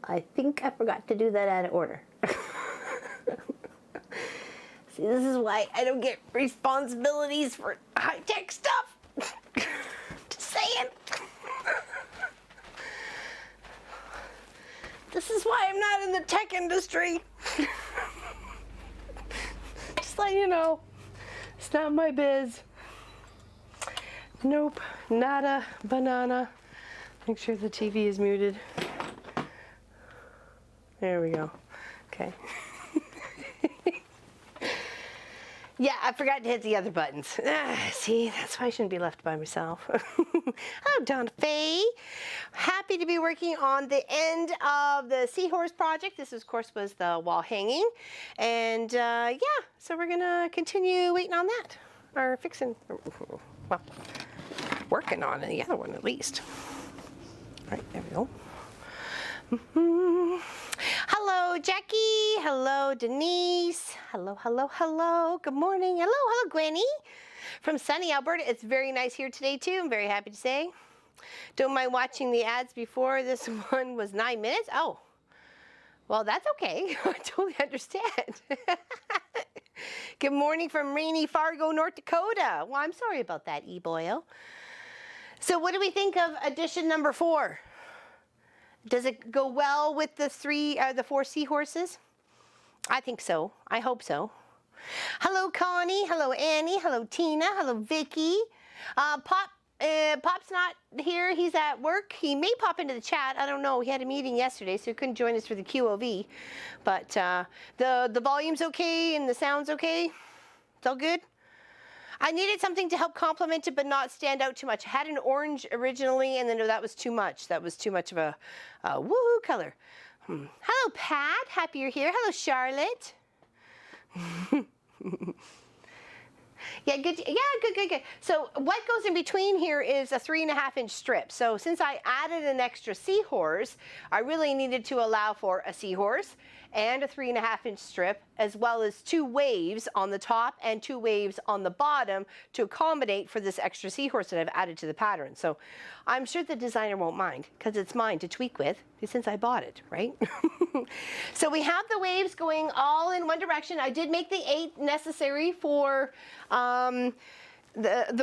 I think I forgot to do that out of order. See, this is why I don't get responsibilities for high-tech stuff. Just saying. This is why I'm not in the tech industry. Just letting you know, it's not my biz. Nope, nada, banana. Make sure the TV is muted. There we go. Okay. Yeah, I forgot to hit the other buttons. See, that's why I shouldn't be left by myself. Hello, Donna Faye. Happy to be working on the end of the Seahorse project. This, of course, was the wall hanging. And yeah, so we're gonna continue waiting on that. Or fixing, well, working on the other one at least. All right, there we go. Hello, Jackie. Hello, Denise. Hello, hello, hello. Good morning. Hello, hello, Gwenny. From sunny Alberta. It's very nice here today, too. I'm very happy to say. Don't mind watching the ads before. This one was 9 minutes. Oh, well, that's okay. I totally understand. Good morning from rainy Fargo, North Dakota. Well, I'm sorry about that, E-Boyle. So what do we think of edition number 4? Does it go well with the 4 seahorses? I think so. I hope so. Hello, Connie. Hello, Annie. Hello, Tina. Hello, Vicky. Pop's not here. He's at work. He may pop into the chat. I don't know. He had a meeting yesterday, so he couldn't join us for the QOV. But the volume's okay and the sound's okay. It's all good. I needed something to help complement it but not stand out too much. I had an orange originally, and then that was too much. That was too much of a woohoo color. Hello, Pat. Happy you're here. Hello, Charlotte. Yeah, good. Yeah, good. So what goes in between here is a 3.5-inch strip. So since I added an extra seahorse, I really needed to allow for a seahorse and a 3.5-inch strip, as well as 2 waves on the top and 2 waves on the bottom to accommodate for this extra seahorse that I've added to the pattern. So I'm sure the designer won't mind, because it's mine to tweak with since I bought it, right? So we have the waves going all in one direction. I did make the 8 necessary for the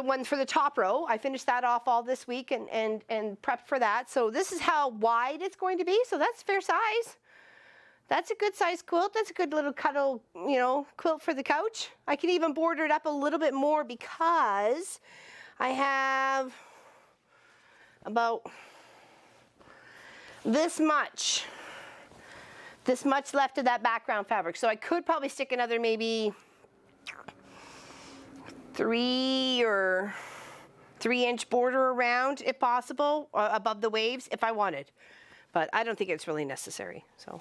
one for the top row. I finished that off all this week and prepped for that. So this is how wide it's going to be. So that's fair size. That's a good size quilt. That's a good little cuddle, you know, quilt for the couch. I can even border it up a little bit more because I have about this much left of that background fabric. So I could probably stick another maybe 3 or 3-inch border around if possible, above the waves if I wanted. But I don't think it's really necessary, so.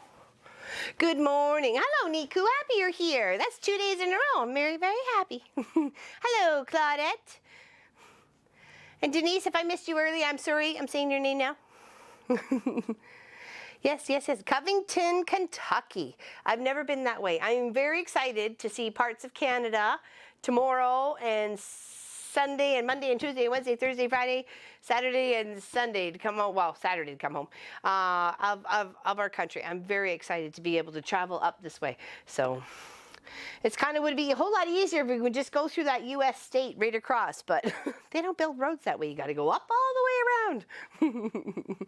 Good morning. Hello, Niku. Happy you're here. That's 2 days in a row. I'm very, very happy. Hello, Claudette. And Denise, if I missed you early, I'm sorry. I'm saying your name now. Yes. Covington, Kentucky. I've never been that way. I'm very excited to see parts of Canada tomorrow and Sunday and Monday and Tuesday and Wednesday, Thursday, Friday, Saturday and Sunday to come home. Well, Saturday to come home of our country. I'm very excited to be able to travel up this way. So it's kind of would be a whole lot easier if we would just go through that U.S. state right across, but they don't build roads that way. You got to go up all the way around.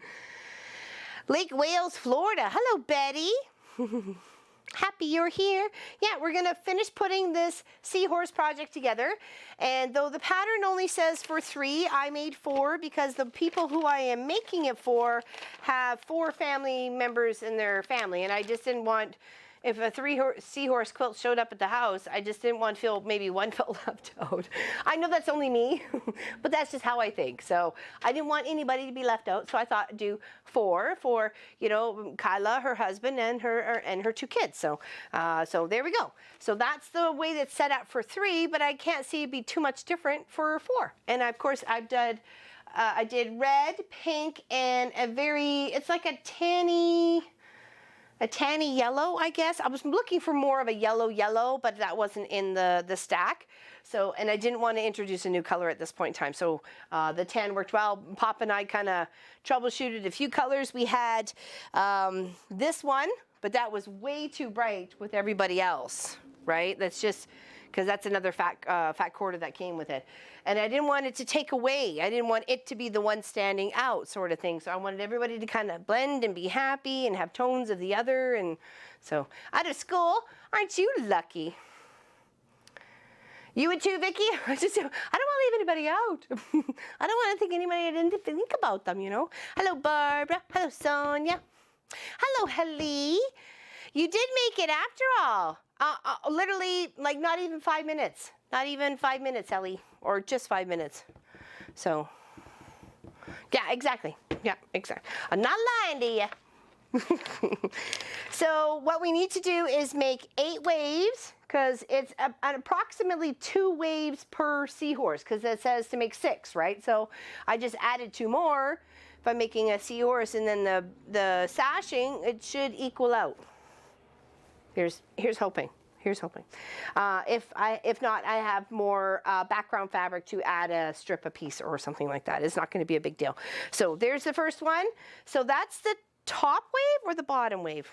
Lake Wales, Florida. Hello, Betty. Happy you're here. Yeah, we're going to finish putting this seahorse project together. And though the pattern only says for 3, I made 4 because the people who I am making it for have 4 family members in their family. And I just didn't want, if a 3 seahorse quilt showed up at the house, I just didn't want to feel maybe one felt left out. I know that's only me, but that's just how I think. So I didn't want anybody to be left out. So I thought I'd do 4 for, you know, Kyla, her husband, and her 2 kids. So so there we go. So that's the way that's set up for 3, but I can't see it be too much different for 4. And of course I did red, pink, and a very, it's like a tanny, a tanny yellow, I guess. I was looking for more of a yellow, but that wasn't in the stack. So, and I didn't want to introduce a new color at this point in time. So the tan worked well. Pop and I kind of troubleshooted a few colors. We had this one, but that was way too bright with everybody else, right? That's just, because that's another fat quarter that came with it. And I didn't want it to take away. I didn't want it to be the one standing out sort of thing. So I wanted everybody to kind of blend and be happy and have tones of the other. And so out of school, aren't you lucky? You would too, Vicki? I don't want to leave anybody out. I don't want to think anybody didn't think about them, you know. Hello, Barbara. Hello, Sonia. Hello, Helly. You did make it after all. Literally, like not even 5 minutes. Not even 5 minutes, Ellie. Or just 5 minutes. So, yeah, exactly. Yeah, exactly. I'm not lying to you. So what we need to do is make 8 waves, because it's approximately 2 waves per seahorse, because it says to make 6, right? So I just added 2 more. If I'm making a seahorse and then the sashing, it should equal out. Here's hoping. Here's hoping. If not, I have more background fabric to add a strip a piece or something like that. It's not going to be a big deal. So there's the first one. So that's the top wave or the bottom wave?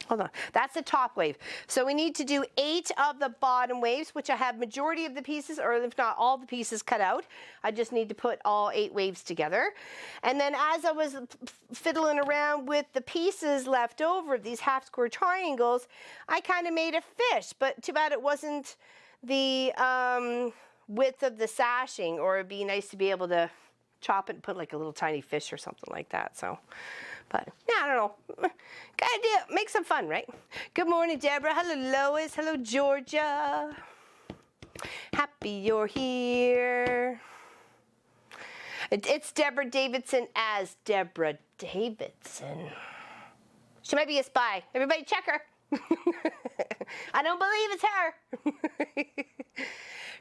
Hold on. That's the top wave. So we need to do 8 of the bottom waves, which I have majority of the pieces, or if not all the pieces cut out. I just need to put all 8 waves together. And then as I was fiddling around with the pieces left over, these half square triangles, I kind of made a fish, but too bad it wasn't the width of the sashing, or it'd be nice to be able to chop it and put like a little tiny fish or something like that. So, but yeah, I don't know. Good idea. Make some fun, right? Good morning, Deborah. Hello, Lois. Hello, Georgia. Happy you're here. It's Deborah Davidson as Deborah Davidson. She might be a spy. Everybody check her. I don't believe it's her.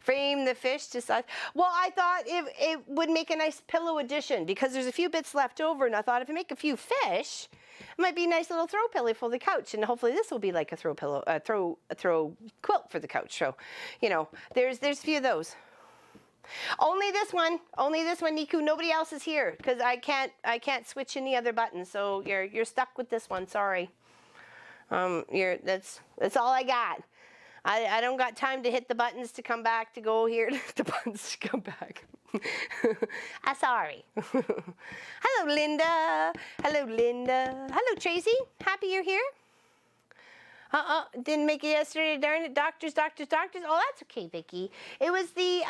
Frame the fish to size. Well, I thought it would make a nice pillow addition, because there's a few bits left over, and I thought if I make a few fish, it might be a nice little throw pillow for the couch, and hopefully this will be like a throw pillow, a throw quilt for the couch. So, you know, there's a few of those. Only this one, Niku. Nobody else is here, because I can't switch any other buttons. So you're stuck with this one. Sorry. That's all I got. I don't got time to hit the buttons to come back to go here. The buttons to come back. I'm sorry. Hello, Linda. Hello, Linda. Hello, Tracy. Happy you're here. Didn't make it yesterday. Darn it. Doctors. Oh, that's okay, Vicki. It was the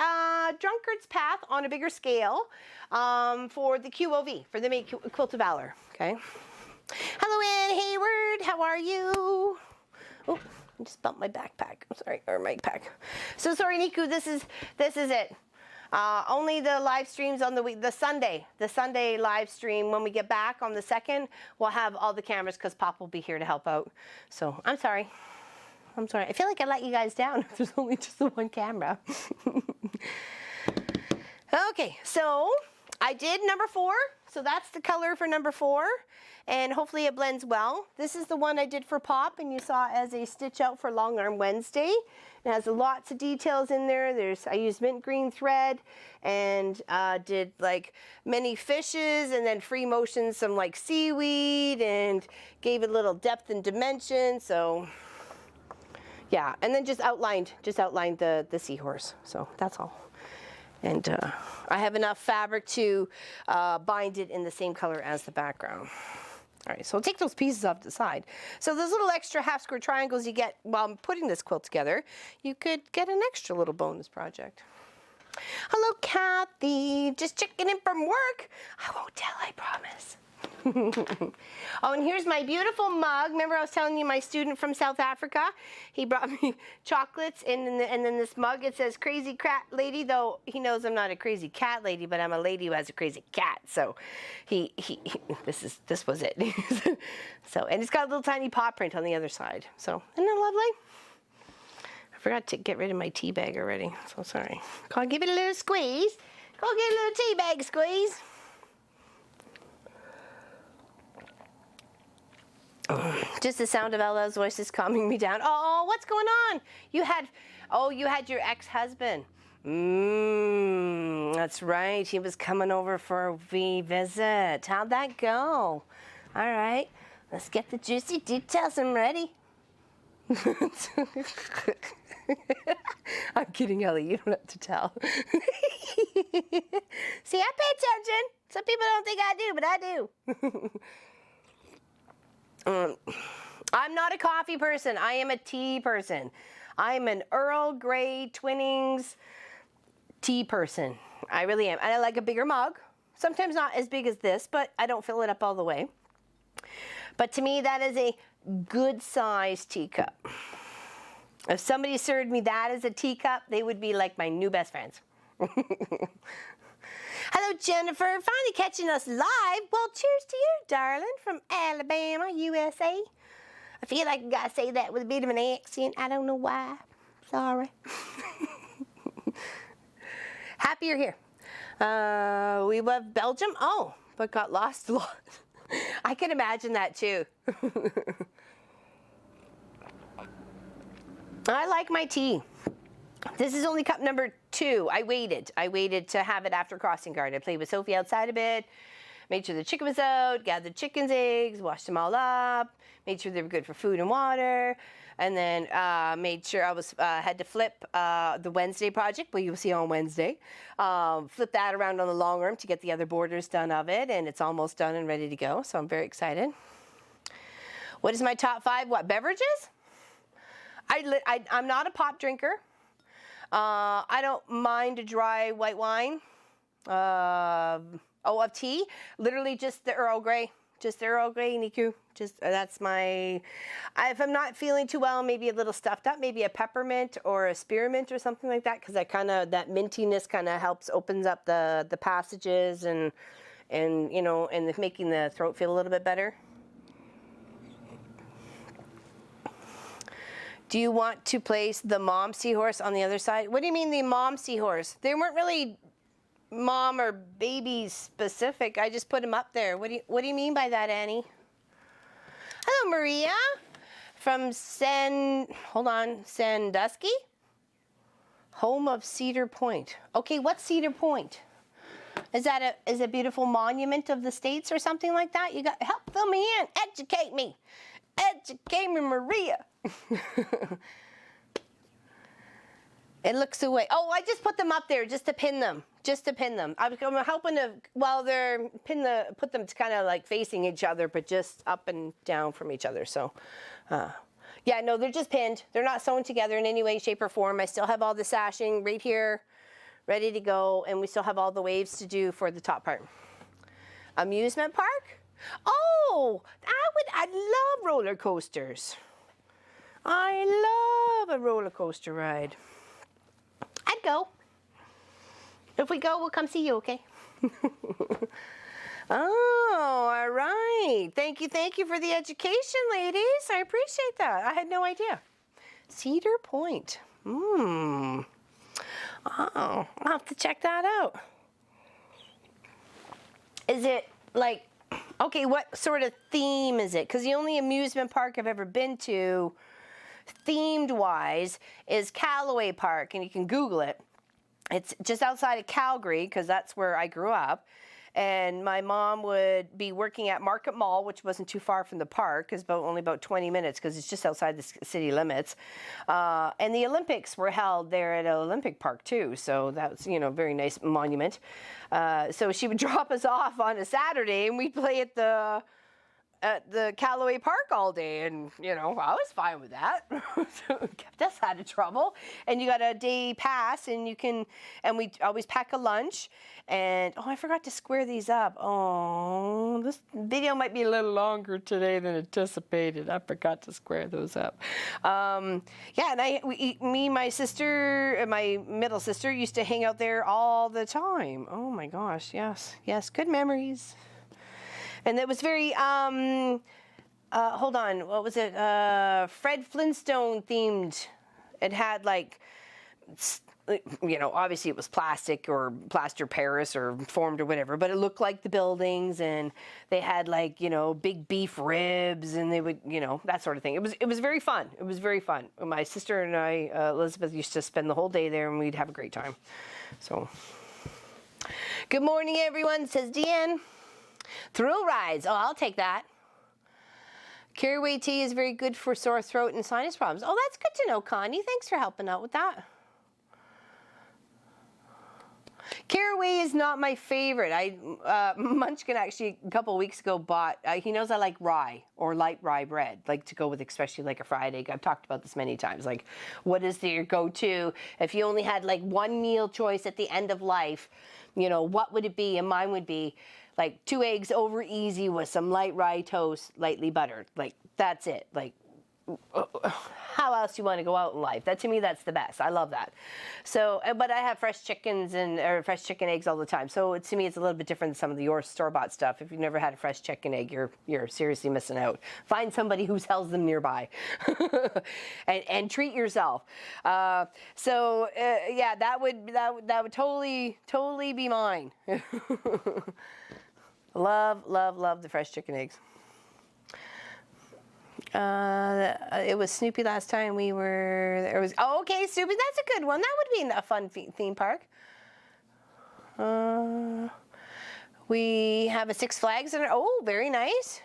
Drunkard's Path on a bigger scale for the QOV, for the Make Quilt of Valor. Okay. Hello, Ann Hayward. How are you? Oh, I just bumped my backpack. I'm sorry, or my pack. So sorry, Niku. This is it. Only the live streams on the Sunday live stream. When we get back on the 2nd, we'll have all the cameras, because Pop will be here to help out. So I'm sorry. I feel like I let you guys down if there's only just the one camera. Okay, so I did number 4. So that's the color for number 4, and hopefully it blends well. This is the one I did for Pop, and you saw as a stitch out for Long Arm Wednesday. It has lots of details in there. I used mint green thread, and did like many fishes, and then free motion, some like seaweed, and gave it a little depth and dimension. So yeah, and then just outlined the seahorse. So that's all. And I have enough fabric to bind it in the same color as the background. All right, so I'll take those pieces off to the side. So those little extra half square triangles you get while I'm putting this quilt together, you could get an extra little bonus project. Hello, Kathy. Just checking in from work. I won't tell, I promise. Oh, and here's my beautiful mug. Remember I was telling you my student from South Africa? He brought me chocolates, and then this mug, it says crazy cat lady, though he knows I'm not a crazy cat lady, but I'm a lady who has a crazy cat. So this was it. So, and it's got a little tiny paw print on the other side. So, isn't that lovely? I forgot to get rid of my tea bag already. So sorry. Go give it a little squeeze. Go get a little tea bag squeeze. Just the sound of Ella's voice is calming me down. Oh, what's going on? You had your ex-husband. That's right. He was coming over for a wee visit. How'd that go? All right, let's get the juicy details. I'm ready. I'm kidding, Ellie. You don't have to tell. See, I pay attention. Some people don't think I do, but I do. I'm not a coffee person. I am a tea person. I'm an Earl Grey Twinings tea person. I really am. And I like a bigger mug. Sometimes not as big as this, but I don't fill it up all the way. But to me, that is a good sized teacup. If somebody served me that as a teacup, they would be like my new best friends. Hello, Jennifer. Finally catching us live. Well, cheers to you, darling, from Alabama, USA. I feel like I gotta say that with a bit of an accent. I don't know why. Sorry. Happy you're here. We love Belgium. Oh, but got lost a lot. I can imagine that too. I like my tea. This is only cup number 2. I waited to have it after crossing guard. I played with Sophie outside a bit, made sure the chicken was out, gathered chicken's eggs, washed them all up, made sure they were good for food and water, and then made sure I was had to flip the Wednesday project, well, you'll see on Wednesday. Flip that around on the long arm to get the other borders done of it, and it's almost done and ready to go, so I'm very excited. What is my top 5? What, beverages? I'm not a pop drinker. I don't mind a dry white wine. Of tea. Literally just the Earl Grey. Just the Earl Grey, Niku. Just, that's my... if I'm not feeling too well, maybe a little stuffed up. Maybe a peppermint or a spearmint or something like that. Because that mintiness kind of helps, opens up the passages and you know, and making the throat feel a little bit better. Do you want to place the mom seahorse on the other side? What do you mean the mom seahorse? They weren't really mom or baby specific. I just put them up there. What do you mean by that, Annie? Hello, Maria from Sandusky, home of Cedar Point. Okay, what's Cedar Point? Is that a beautiful monument of the states or something like that? You got help, fill me in, educate me, Maria. It looks away. Oh, I just put them up there just to pin them. I'm helping to, while they're put them kind of like facing each other, but just up and down from each other. So, yeah, no, they're just pinned. They're not sewn together in any way, shape, or form. I still have all the sashing right here, ready to go, and we still have all the waves to do for the top part. Amusement park? Oh, I'd love roller coasters. I love a roller coaster ride. I'd go. If we go, we'll come see you, okay? Oh, all right. Thank you for the education, ladies. I appreciate that. I had no idea. Cedar Point. Oh, I'll have to check that out. Is it like, okay, what sort of theme is it? Because the only amusement park I've ever been to, themed wise, is Callaway Park, and you can Google it. It's just outside of Calgary because that's where I grew up, and my mom would be working at Market Mall, which wasn't too far from the park. It's only about 20 minutes because it's just outside the city limits, and the Olympics were held there at Olympic Park too, so that was, you know, very nice monument. So she would drop us off on a Saturday and we'd play at the Callaway Park all day, and you know, I was fine with that. So it kept us out of trouble. And you got a day pass, and we always pack a lunch. And oh, I forgot to square these up. Oh, this video might be a little longer today than anticipated. I forgot to square those up. Yeah, and me, my sister, my middle sister used to hang out there all the time. Oh my gosh, yes, good memories. And it was very, hold on, what was it? Fred Flintstone themed. It had like you know, obviously it was plastic or plaster Paris or formed or whatever, but it looked like the buildings, and they had like, you know, big beef ribs, and they would, you know, that sort of thing. It was very fun. It was very fun. My sister and I, Elizabeth, used to spend the whole day there, and we'd have a great time. So, good morning, everyone, says Deanne. Thrill rides. Oh, I'll take that. Caraway tea is very good for sore throat and sinus problems. Oh, that's good to know, Connie. Thanks for helping out with that. Caraway is not my favorite. Munchkin actually a couple of weeks ago bought, he knows I like rye or light rye bread, like to go with especially like a fried egg. I've talked about this many times. Like, what is your go-to? If you only had like one meal choice at the end of life, you know, what would it be? And mine would be like 2 eggs over easy with some light rye toast, lightly buttered. Like, that's it. Like, how else do you want to go out in life? That, to me, that's the best. I love that. So, but I have fresh chickens or fresh chicken eggs all the time. So to me, it's a little bit different than some of your store-bought stuff. If you've never had a fresh chicken egg, you're seriously missing out. Find somebody who sells them nearby, and treat yourself. Yeah, that would totally be mine. Love the fresh chicken eggs. It was Snoopy last time we were there. Oh, okay, Snoopy, that's a good one. That would be a fun theme park. We have a Six Flags and oh, very nice.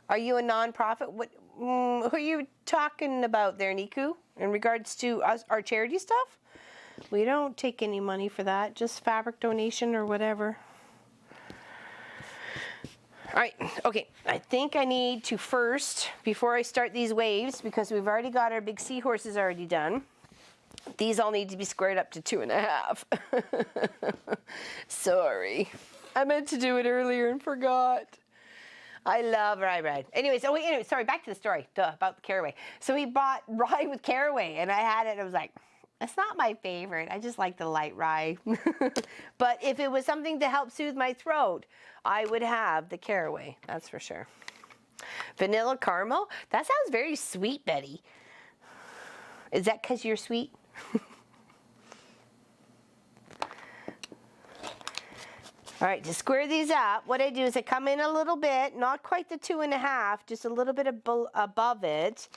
Are you a nonprofit? Who are you talking about there, Niku? In regards to our charity stuff? We don't take any money for that, just fabric donation or whatever. All right, okay, I think I need to first, before I start these waves, because we've already got our big seahorses already done, these all need to be squared up to 2.5. Sorry. I meant to do it earlier and forgot. I love rye bread. Anyway, sorry, back to the story about the caraway. So we bought rye with caraway, and I had it, and I was like, it's not my favorite. I just like the light rye. But if it was something to help soothe my throat, I would have the caraway, that's for sure. Vanilla caramel? That sounds very sweet, Betty. Is that because you're sweet? All right, to square these up, what I do is I come in a little bit, not quite the 2.5, just a little bit above it,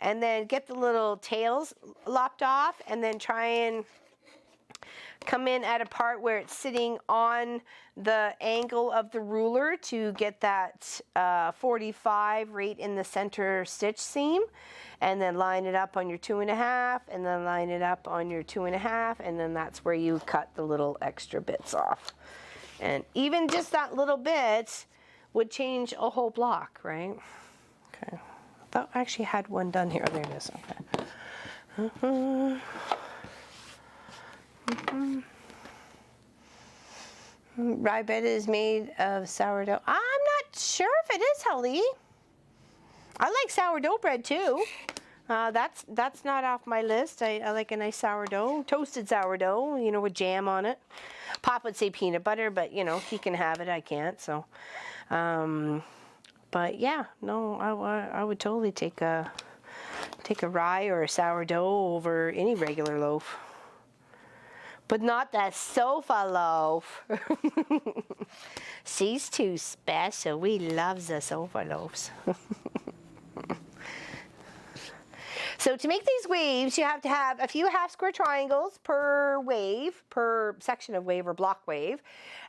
and then get the little tails lopped off, and then try and come in at a part where it's sitting on the angle of the ruler to get that 45 right in the center stitch seam, and then line it up on your 2.5, and then line it up on your 2.5, and then that's where you cut the little extra bits off. And even just that little bit would change a whole block, right? Okay. I thought I actually had one done here. There it is. Okay. Rye bread is made of sourdough. I'm not sure if it is, Holly. I like sourdough bread too. That's not off my list. I like a nice sourdough, toasted sourdough, you know, with jam on it. Pop would say peanut butter, but you know, he can have it, I can't. So, but yeah, no, I would totally take a rye or a sourdough over any regular loaf. But not that sofa loaf. She's too special. We love the sofa loaves. So to make these waves, you have to have a few half square triangles per wave, per section of wave or block wave.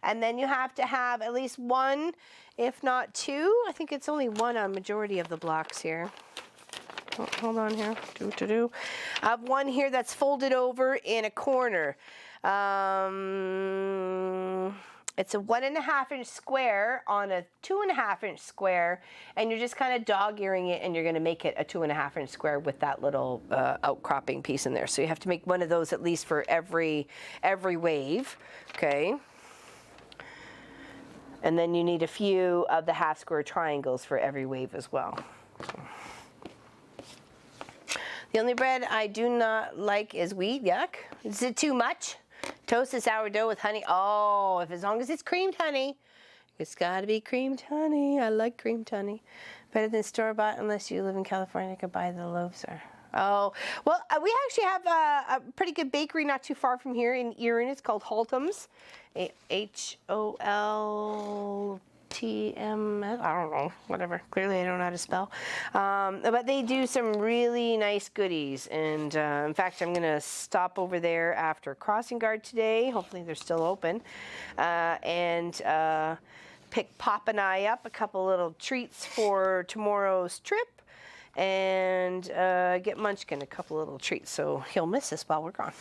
And then you have to have at least one, if not two. I think it's only one on majority of the blocks here. Oh, hold on here. I have one here that's folded over in a corner. It's a 1.5 inch square on a 2.5 inch square, and you're just kind of dog-earing it, and you're going to make it a 2.5 inch square with that little outcropping piece in there. So you have to make one of those at least for every wave, okay? And then you need a few of the half square triangles for every wave as well. The only bread I do not like is wheat. Yuck. Is it too much? Toasted sourdough with honey. Oh, as long as it's creamed honey. It's got to be creamed honey. I like creamed honey. Better than store-bought unless you live in California. I could buy the loaves. Oh, well, we actually have a pretty good bakery not too far from here in Erin. It's called Holtham's, Holtms. I don't know, whatever. Clearly, I don't know how to spell. But they do some really nice goodies. And in fact, I'm going to stop over there after crossing guard today. Hopefully, they're still open. And pick Pop and I up a couple little treats for tomorrow's trip. And get Munchkin a couple little treats, so he'll miss us while we're gone.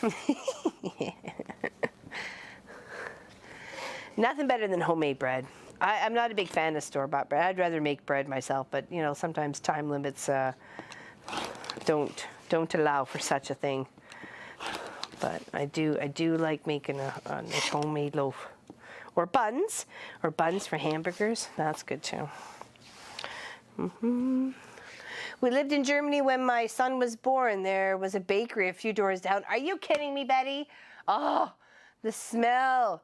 Nothing better than homemade bread. I'm not a big fan of store-bought bread. I'd rather make bread myself, but you know, sometimes time limits don't allow for such a thing. But I do like making a nice homemade loaf, or buns for hamburgers. That's good too. We lived in Germany when my son was born. There was a bakery a few doors down. Are you kidding me, Betty? Oh, the smell.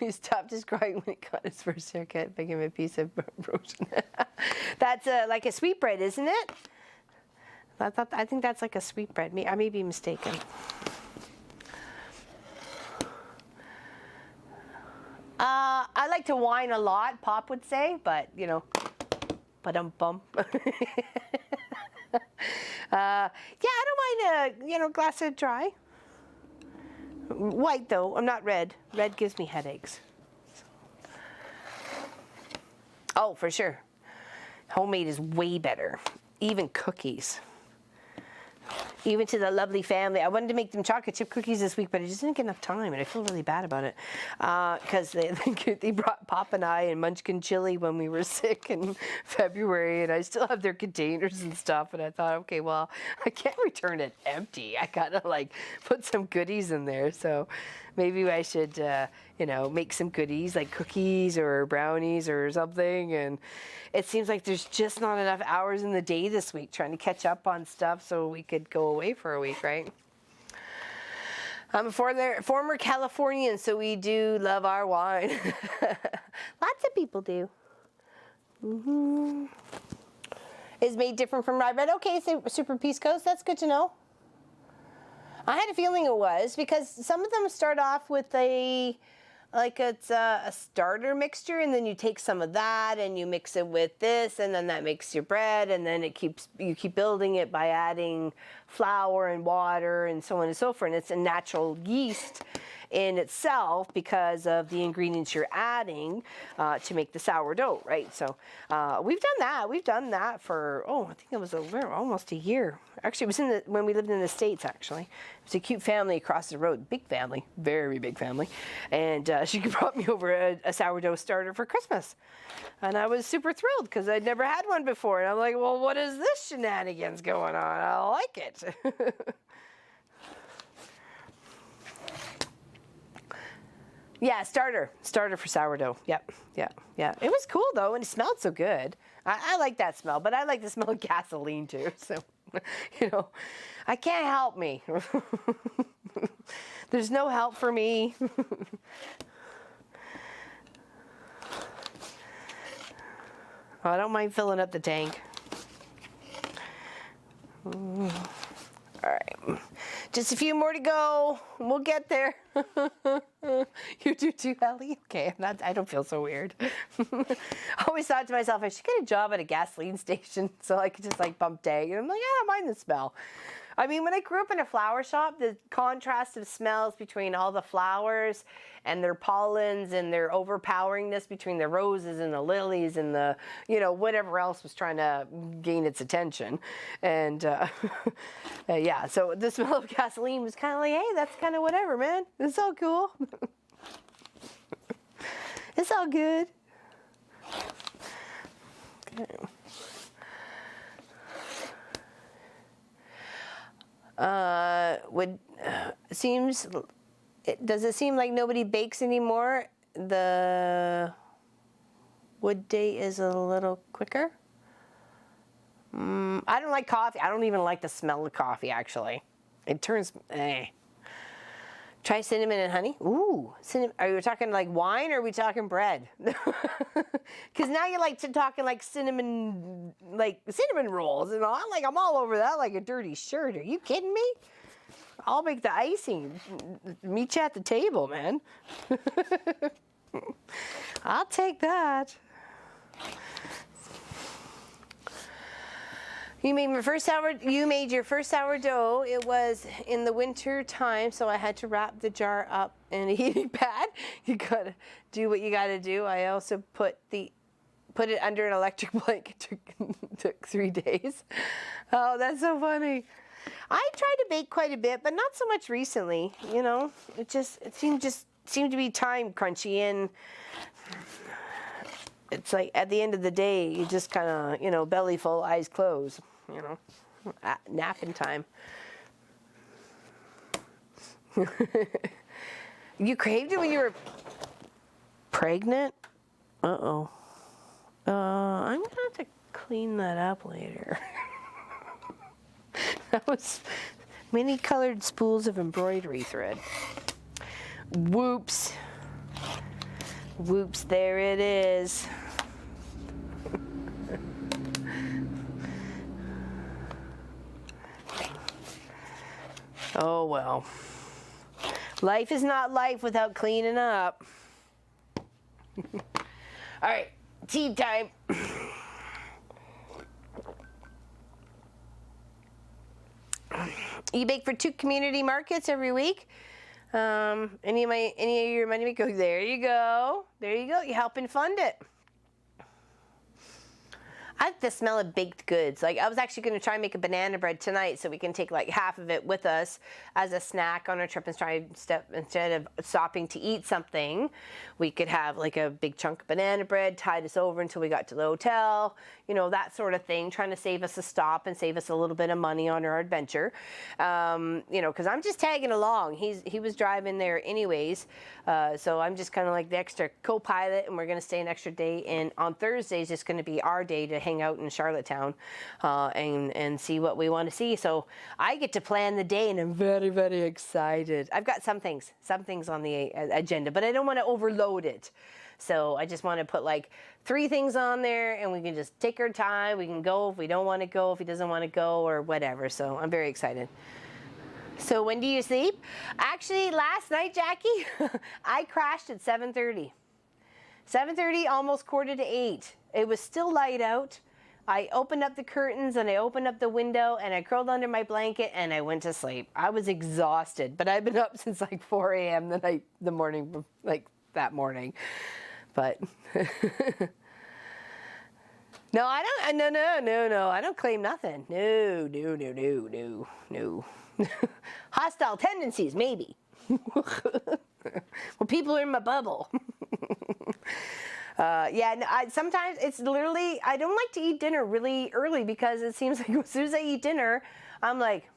We stopped his crying when he got his first haircut. Pick him a piece of roast. That's like a sweetbread, isn't it? I think that's like a sweetbread. I may be mistaken. I like to whine a lot, Pop would say, but you know. Ba-dum-bum. Yeah, I don't mind a glass of dry. White though, I'm not red. Red gives me headaches. So. Oh, for sure. Homemade is way better. Even cookies. Even to the lovely family. I wanted to make them chocolate chip cookies this week, but I just didn't get enough time, and I feel really bad about it. Because they brought Pop and I and Munchkin chili when we were sick in February, and I still have their containers and stuff, and I thought, okay, well, I can't return it empty. I gotta, like, put some goodies in there, so maybe I should, make some goodies, like cookies or brownies or something, and it seems like there's just not enough hours in the day this week trying to catch up on stuff so we could go away for a week, right? I'm a former Californian, so we do love our wine. Lots of people do. Is made different from rye bread. Okay, so Super Pisco's, that's good to know. I had a feeling it was, because some of them start off with it's a starter mixture, and then you take some of that and you mix it with this, and then that makes your bread, and then you keep building it by adding flour and water and so on and so forth. And it's a natural yeast in itself because of the ingredients you're adding to make the sourdough, right? So we've done that. We've done that for, I think it was almost a year. Actually, it was when we lived in the States, actually. It was a cute family across the road. Big family. Very big family. And she brought me over a sourdough starter for Christmas. And I was super thrilled because I'd never had one before. And I'm like, well, what is this shenanigans going on? I like it. Yeah, starter for sourdough. Yep. It was cool though, and it smelled so good. I like that smell, but I like the smell of gasoline too. So, I can't help me. There's no help for me. I don't mind filling up the tank. All right. Just a few more to go. We'll get there. You do too, Ellie? Okay, I don't feel so weird. I always thought to myself, I should get a job at a gasoline station so I could just pump tank. And I'm like, I don't mind the smell. I mean, when I grew up in a flower shop, the contrast of smells between all the flowers and their pollens and their overpoweringness between the roses and the lilies and the, whatever else was trying to gain its attention. And yeah, so the smell of gasoline was kind of like, hey, that's kind of whatever, man. It's all cool. It's all good. Okay. Does it seem like nobody bakes anymore? The wood day is a little quicker. I don't like coffee. I don't even like the smell of coffee, actually. It turns Try cinnamon and honey. Ooh, cinnamon. Are you talking like wine or are we talking bread? Because now you're like talking like cinnamon rolls and all. I'm all over that like a dirty shirt. Are you kidding me? I'll make the icing. Meet you at the table, man. I'll take that. You made your first sourdough. It was in the winter time, so I had to wrap the jar up in a heating pad. You gotta do what you gotta do. I also put it under an electric blanket. Took 3 days. Oh, that's so funny. I tried to bake quite a bit, but not so much recently. You know, it seemed to be time crunchy, and it's like at the end of the day, you just kind of, you know, belly full, eyes closed, you know, napping time. You craved it when you were pregnant? Uh-oh. I'm gonna have to clean that up later. That was many colored spools of embroidery thread. Whoops. Whoops, there it is. Oh well. Life is not life without cleaning up. All right, tea time. You bake for 2 community markets every week. Any of your money go, there you go. There you go. You're helping fund it. I like the smell of baked goods. Like, I was actually going to try and make a banana bread tonight so we can take like half of it with us as a snack on our trip, and instead of stopping to eat something, we could have like a big chunk of banana bread, tide us over until we got to the hotel, you know, that sort of thing, trying to save us a stop and save us a little bit of money on our adventure. You know, because I'm just tagging along. He was driving there anyways, so I'm just kind of like the extra co-pilot, and we're going to stay an extra day. And on Thursday is just going to be our day to hang out in Charlottetown and see what we want to see. So I get to plan the day, and I'm very, very excited. I've got some things on the agenda, but I don't want to overload it. So I just want to put like 3 things on there, and we can just take our time. We can go if we don't want to go, if he doesn't want to go, or whatever. So I'm very excited. So when do you sleep? Actually, last night, Jackie, I crashed at 7:30. 7:30, almost 7:45. It was still light out. I opened up the curtains and I opened up the window and I curled under my blanket and I went to sleep. I was exhausted, but I've been up since like 4 a.m. the morning, like that morning. But no, I don't. No. I don't claim nothing. No. Hostile tendencies, maybe. Well, people are in my bubble. Yeah, sometimes it's literally, I don't like to eat dinner really early because it seems like as soon as I eat dinner, I'm like,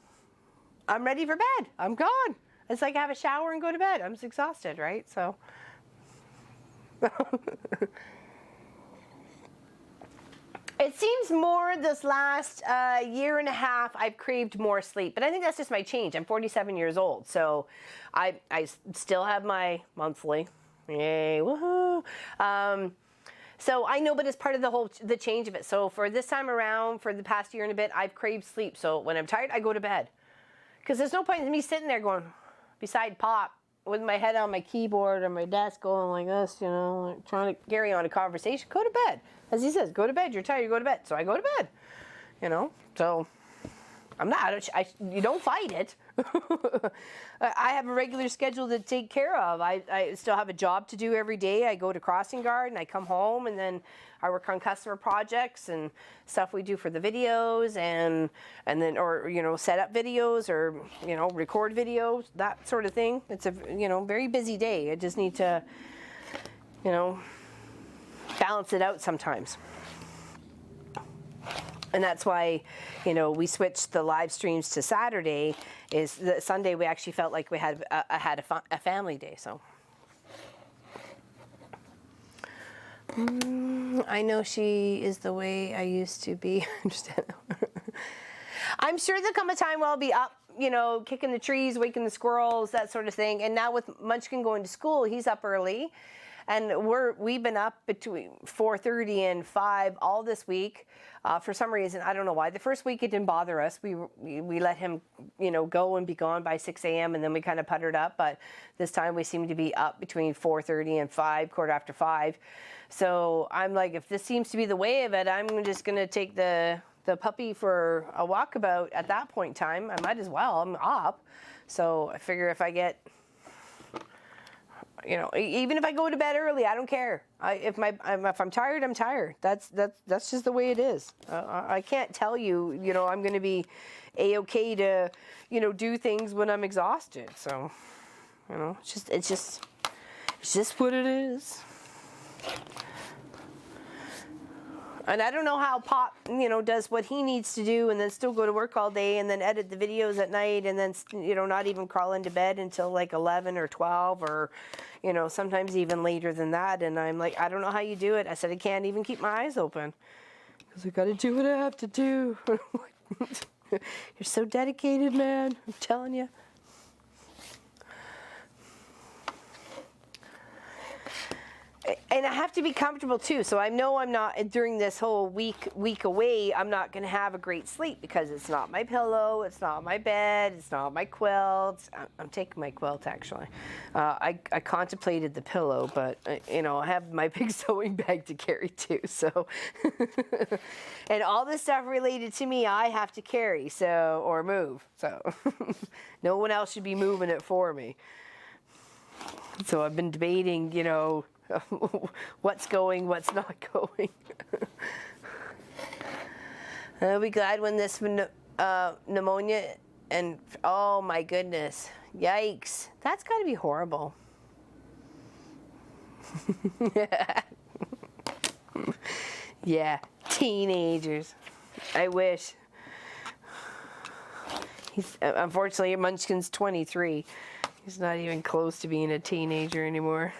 I'm ready for bed. I'm gone. It's like I have a shower and go to bed. I'm just exhausted, right? So. It seems more this last year and a half I've craved more sleep, but I think that's just my change. I'm 47 years old, so I still have my monthly. Yay, woohoo! So I know, but it's part of the change of it. So for this time around, for the past year and a bit, I've craved sleep. So when I'm tired, I go to bed, because there's no point in me sitting there going beside Pop with my head on my keyboard or my desk going like this, you know, like trying to carry on a conversation. Go to bed. As he says, go to bed. You're tired, you go to bed. So I go to bed, you know. So I'm not, you don't fight it. I have a regular schedule to take care of. I still have a job to do every day. I go to Crossing Guard and I come home, and then I work on customer projects and stuff we do for the videos, and then, or, you know, set up videos, or, you know, record videos, that sort of thing. It's a, you know, very busy day. I just need to, you know, balance it out sometimes. And that's why, you know, we switched the live streams to Saturday. Is the Sunday we actually felt like we had a family day. So I know she is the way I used to be. I'm sure there'll come a time where I'll be up you know, kicking the trees, waking the squirrels, that sort of thing. And now with Munchkin going to school, he's up early. And we've been up between 4:30 and 5 all this week. For some reason, I don't know why. The first week it didn't bother us. We let him, you know, go and be gone by 6 a.m. and then we kind of puttered up. But this time we seem to be up between 4:30 and 5, quarter after 5. So I'm like, if this seems to be the way of it, I'm just going to take the puppy for a walkabout at that point in time. I might as well. I'm up. So I figure if I get, you know, even if I go to bed early, I don't care. If I'm tired, I'm tired. That's just the way it is. I can't tell you, you know, I'm going to be a-okay to, you know, do things when I'm exhausted. So, you know, it's just what it is. And I don't know how Pop, you know, does what he needs to do and then still go to work all day and then edit the videos at night and then, you know, not even crawl into bed until like 11 or 12 or, you know, sometimes even later than that. And I'm like, I don't know how you do it. I said, I can't even keep my eyes open because I got to do what I have to do. You're so dedicated, man. I'm telling you. And I have to be comfortable too. So I know I'm not, during this whole week away, I'm not going to have a great sleep because it's not my pillow, it's not my bed, it's not my quilt. I'm taking my quilt actually. I contemplated the pillow, but you know, I have my big sewing bag to carry too. So, and all the stuff related to me, I have to carry, so, or move. So no one else should be moving it for me. So I've been debating, you know, what's going, what's not going. I'll be glad when this pneumonia and oh my goodness, yikes, that's got to be horrible. Yeah, teenagers. I wish. He's unfortunately Munchkin's 23. He's not even close to being a teenager anymore.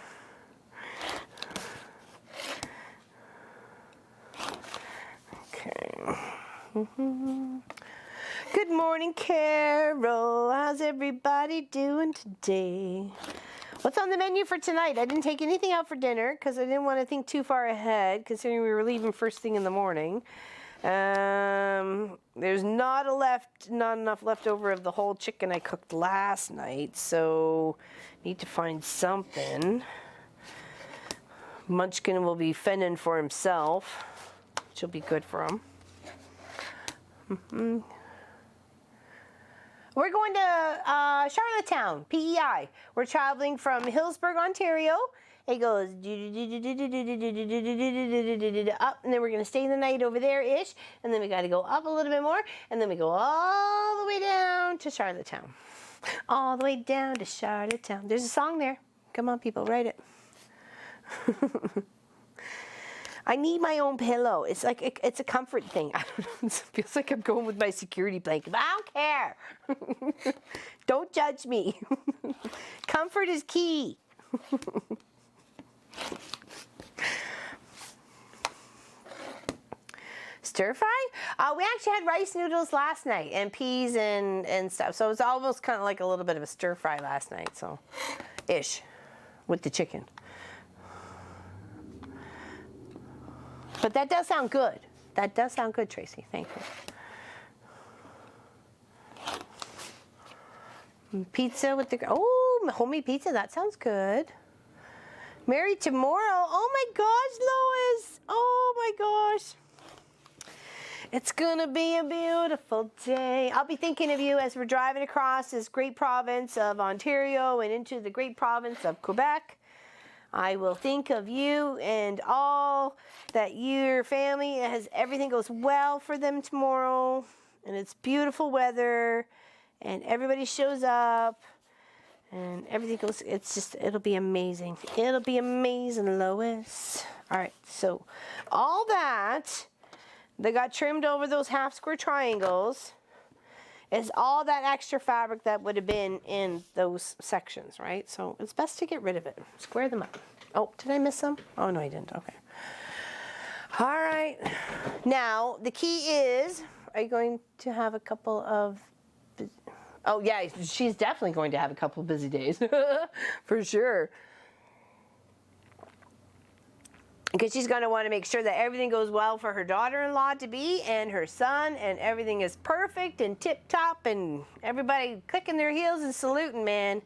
Good morning, Carol. How's everybody doing today? What's on the menu for tonight? I didn't take anything out for dinner because I didn't want to think too far ahead, considering we were leaving first thing in the morning. There's not enough left over of the whole chicken I cooked last night, so need to find something. Munchkin will be fending for himself, which will be good for him. We're going to Charlottetown, PEI. We're traveling from Hillsburg, Ontario. It goes up, and then we're going to stay the night over there-ish, and then we got to go up a little bit more, and then we go all the way down to Charlottetown. All the way down to Charlottetown. There's a song there. Come on, people, write it. I need my own pillow. It's like, it's a comfort thing. I don't know. It feels like I'm going with my security blanket. I don't care. Don't judge me. Comfort is key. Stir fry? We actually had rice noodles last night and peas and stuff. So it's almost kind of like a little bit of a stir fry last night. So, ish, with the chicken. But that does sound good. That does sound good, Tracy. Thank you. Pizza with the, oh, homemade pizza. That sounds good. Married tomorrow. Oh my gosh, Lois. Oh my gosh. It's gonna be a beautiful day. I'll be thinking of you as we're driving across this great province of Ontario and into the great province of Quebec. I will think of you and all that your family has, everything goes well for them tomorrow, and it's beautiful weather, and everybody shows up, and everything goes, it's just, it'll be amazing. It'll be amazing, Lois. All right, so all that got trimmed over those half square triangles is all that extra fabric that would have been in those sections, right? So it's best to get rid of it. Square them up. Oh, did I miss some? Oh, no, I didn't. Okay. All right. Now, the key is, are you going to have a couple of, Oh yeah, she's definitely going to have a couple of busy days, for sure. Because she's going to want to make sure that everything goes well for her daughter-in-law to be and her son, and everything is perfect and tip-top, and everybody clicking their heels and saluting, man.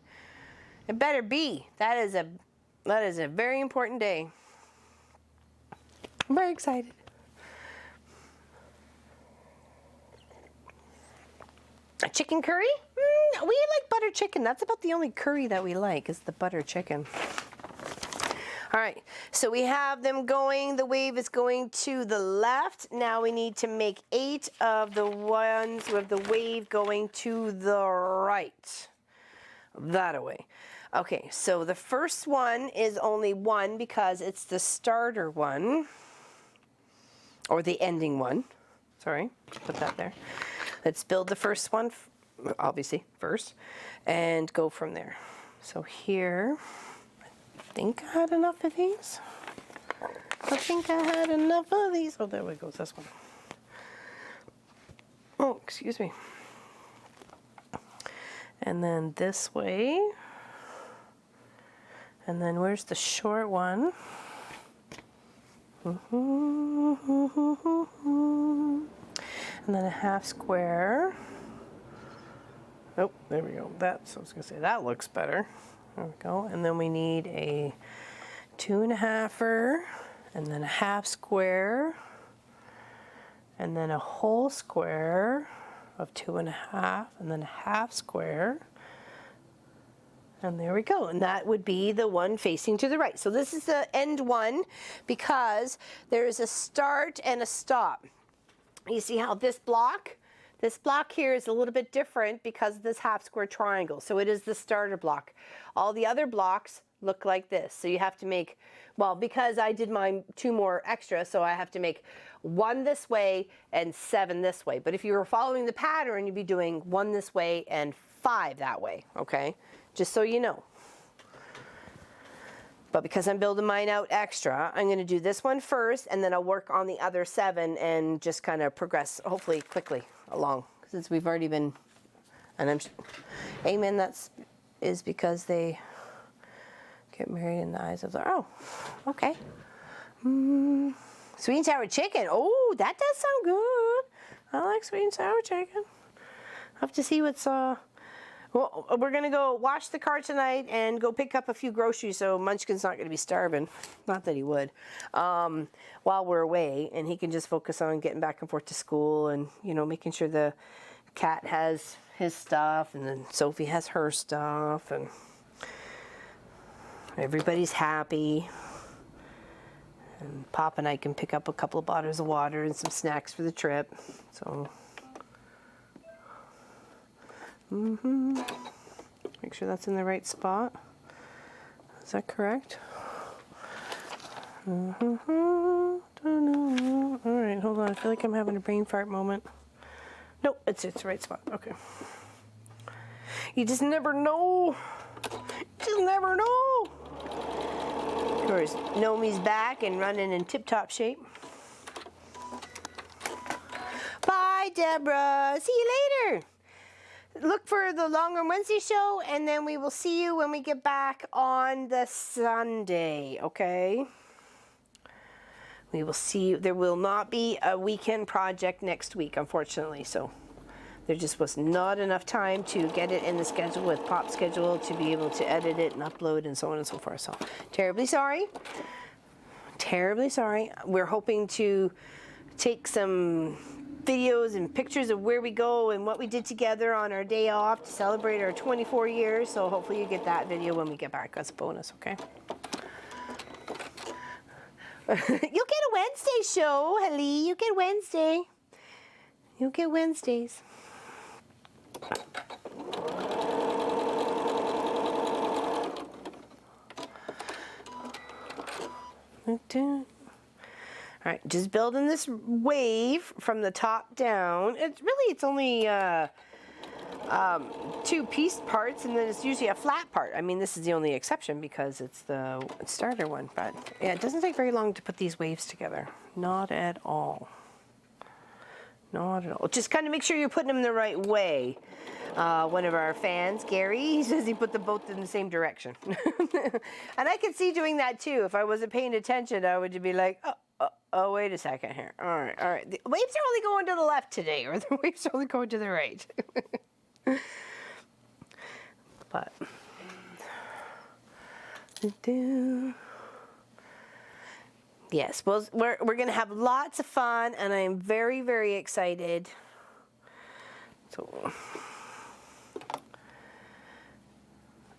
It better be. That is a very important day. I'm very excited. A chicken curry? We like butter chicken. That's about the only curry that we like is the butter chicken. All right, so we have them going. The wave is going to the left. Now we need to make 8 of the ones with the wave going to the right. That away. Okay, so the first one is only 1 because it's the starter one, or the ending one. Sorry, put that there. Let's build the first one, obviously, first, and go from there. So here, I think I had enough of these. I think I had enough of these. Oh, there we go, this one. Oh, excuse me. And then this way. And then where's the short one? And then a half square. Oh, there we go. That's, I was gonna say, that looks better. There we go. And then we need a 2.5-er, and then a half square, and then a whole square of 2.5, and then a half square. And there we go. And that would be the one facing to the right. So this is the end one because there is a start and a stop. You see how this block here is a little bit different because of this half square triangle. So it is the starter block. All the other blocks look like this. So you have to make, well, because I did mine 2 more extra, so I have to make 1 this way and 7 this way. But if you were following the pattern, you'd be doing 1 this way and 5 that way, okay? Just so you know. But because I'm building mine out extra, I'm going to do this one first, and then I'll work on the other 7 and just kind of progress, hopefully quickly along, since we've already been, and I'm, amen, is because they get married in the eyes of the, oh, okay. Sweet and sour chicken. Oh, that does sound good. I like sweet and sour chicken. I'll have to see what's, well, we're going to go wash the car tonight and go pick up a few groceries, so Munchkin's not going to be starving. Not that he would. While we're away, and he can just focus on getting back and forth to school and, you know, making sure the cat has his stuff and then Sophie has her stuff and everybody's happy. And Pop and I can pick up a couple of bottles of water and some snacks for the trip. So... make sure that's in the right spot. Is that correct? All right, hold on. I feel like I'm having a brain fart moment. Nope, it's the right spot. Okay. You just never know. Just never know. Of course, Nomi's back and running in tip-top shape. Bye, Deborah. See you later. Look for the Long Run Wednesday show, and then we will see you when we get back on the Sunday, okay? We will see you. There will not be a weekend project next week, unfortunately, so there just was not enough time to get it in the schedule with Pop's schedule to be able to edit it and upload and so on and so forth. So terribly sorry. Terribly sorry. We're hoping to take some videos and pictures of where we go and what we did together on our day off to celebrate our 24 years. So hopefully you get that video when we get back as a bonus, okay? You'll get a Wednesday show, Hallie. You get Wednesday. You'll get Wednesdays. All right, just building this wave from the top down. It's only 2 piece parts, and then it's usually a flat part. I mean, this is the only exception because it's the starter one, but yeah, it doesn't take very long to put these waves together. Not at all. Not at all. Just kind of make sure you're putting them the right way. One of our fans, Gary, he says he put them both in the same direction. And I could see doing that too. If I wasn't paying attention, I would be like, oh, wait a second here. All right. The waves are only going to the left today, or the waves are only going to the right. But yes, well, we're going to have lots of fun, and I am very, very excited. So,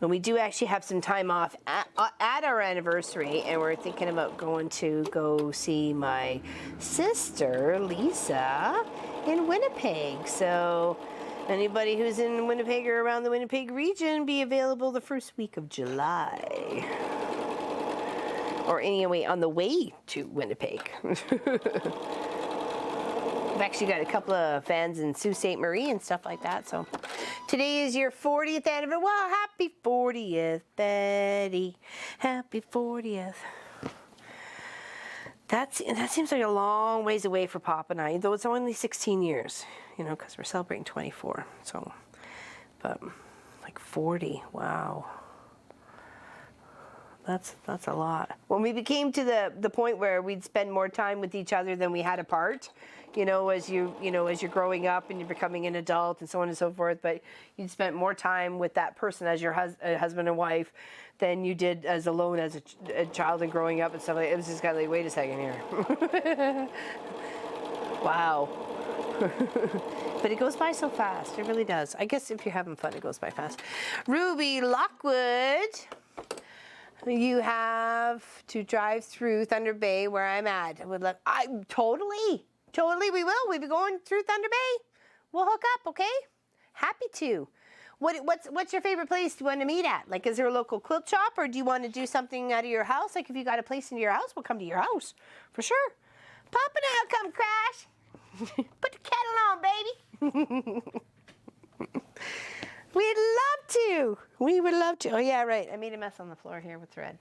and we do actually have some time off at our anniversary, and we're thinking about going to go see my sister, Lisa, in Winnipeg. So anybody who's in Winnipeg or around the Winnipeg region, be available the first week of July. Or anyway, on the way to Winnipeg. I've actually got a couple of fans in Sault Ste. Marie and stuff like that. So today is your 40th anniversary. Well, happy 40th, Betty. Happy 40th. That seems like a long ways away for Pop and I, though it's only 16 years, you know, because we're celebrating 24. So, but like 40, wow. That's a lot. When we came to the point where we'd spend more time with each other than we had apart, you know, as you're growing up and you're becoming an adult and so on and so forth, but you'd spent more time with that person as your husband and wife than you did as alone as a child and growing up and stuff like that. It was just kind of like, wait a second here. Wow. But it goes by so fast. It really does. I guess if you're having fun, it goes by fast. Ruby Lockwood. You have to drive through Thunder Bay where I'm at. Totally we will. We'll be going through Thunder Bay. We'll hook up, okay? Happy to. What's your favorite place you want to meet at? Like, is there a local quilt shop, or do you want to do something out of your house? Like, if you got a place in your house, we'll come to your house for sure. Pop and I'll come crash. Put the kettle on, baby. We'd love to. We would love to. Oh, yeah, right. I made a mess on the floor here with thread.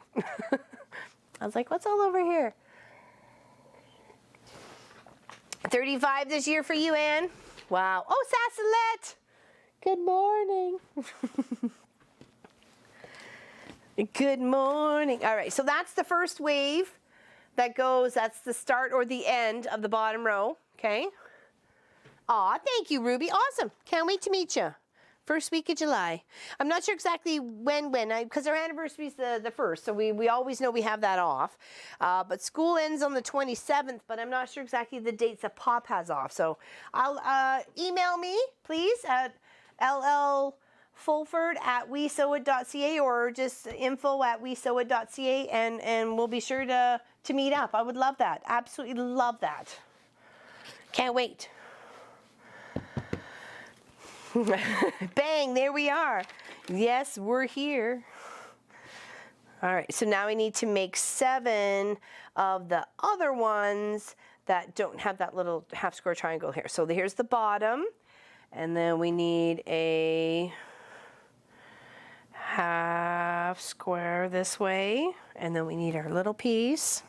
I was like, what's all over here? 35 this year for you, Ann. Wow. Oh, Sassalette. Good morning. Good morning. All right, so that's the first wave that goes. That's the start or the end of the bottom row, okay? Aw, thank you, Ruby. Awesome. Can't wait to meet you. First week of July. I'm not sure exactly when, because our anniversary is the 1st, so we always know we have that off. But school ends on the 27th, but I'm not sure exactly the dates that Pop has off. So I'll email me, please, at llfulford@wesew.ca or just info@wesew.ca, and we'll be sure to meet up. I would love that. Absolutely love that. Can't wait. Bang, there we are. Yes, we're here. All right, so now we need to make 7 of the other ones that don't have that little half square triangle here. So here's the bottom, and then we need a half square this way, and then we need our little piece,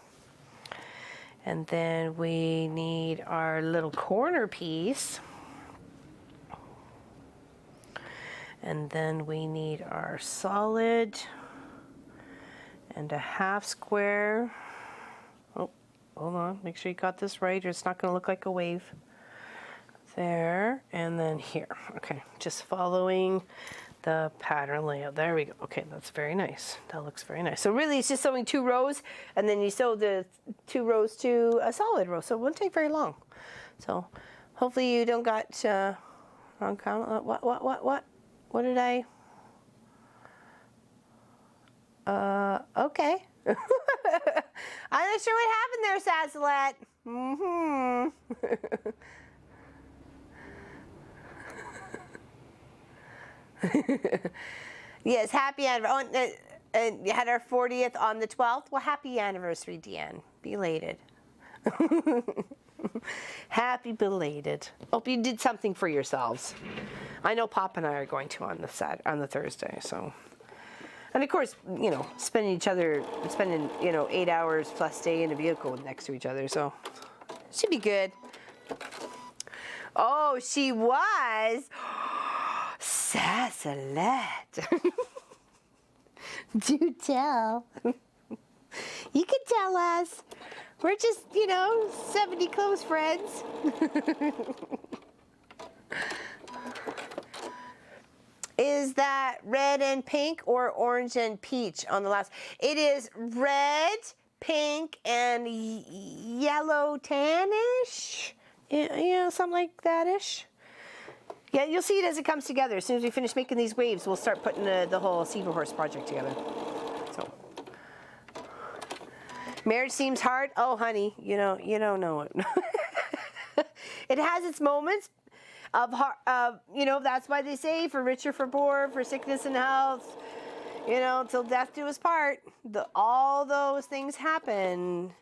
and then we need our little corner piece. And then we need our solid and a half square. Oh, hold on, make sure you got this right or it's not gonna look like a wave. There, and then here. Okay, just following the pattern layout. There we go. Okay, that's very nice. That looks very nice. So really it's just sewing 2 rows, and then you sew the 2 rows to a solid row. So it won't take very long. So hopefully you don't got wrong count. What did I? Okay. I'm not sure what happened there, Sassalette. Yes, happy anniversary. And you had our 40th on the 12th. Well, happy anniversary, Deanne. Belated. Happy belated. Hope you did something for yourselves. I know Pop and I are going to on the Thursday, so. And of course, you know, spending 8 hours plus day in a vehicle next to each other, so should be good. Oh, she was. Sassalette. Do tell. You can tell us. We're just, 70 close friends. Is that red and pink or orange and peach on the last? It is red, pink, and yellow tannish. Something like that-ish. Yeah, you'll see it as it comes together. As soon as we finish making these waves, we'll start putting the whole Seahorse project together. So, marriage seems hard. Oh, honey, you don't know it. It has its moments of hard. That's why they say for richer, for poor, for sickness and health. Till death do us part. All those things happen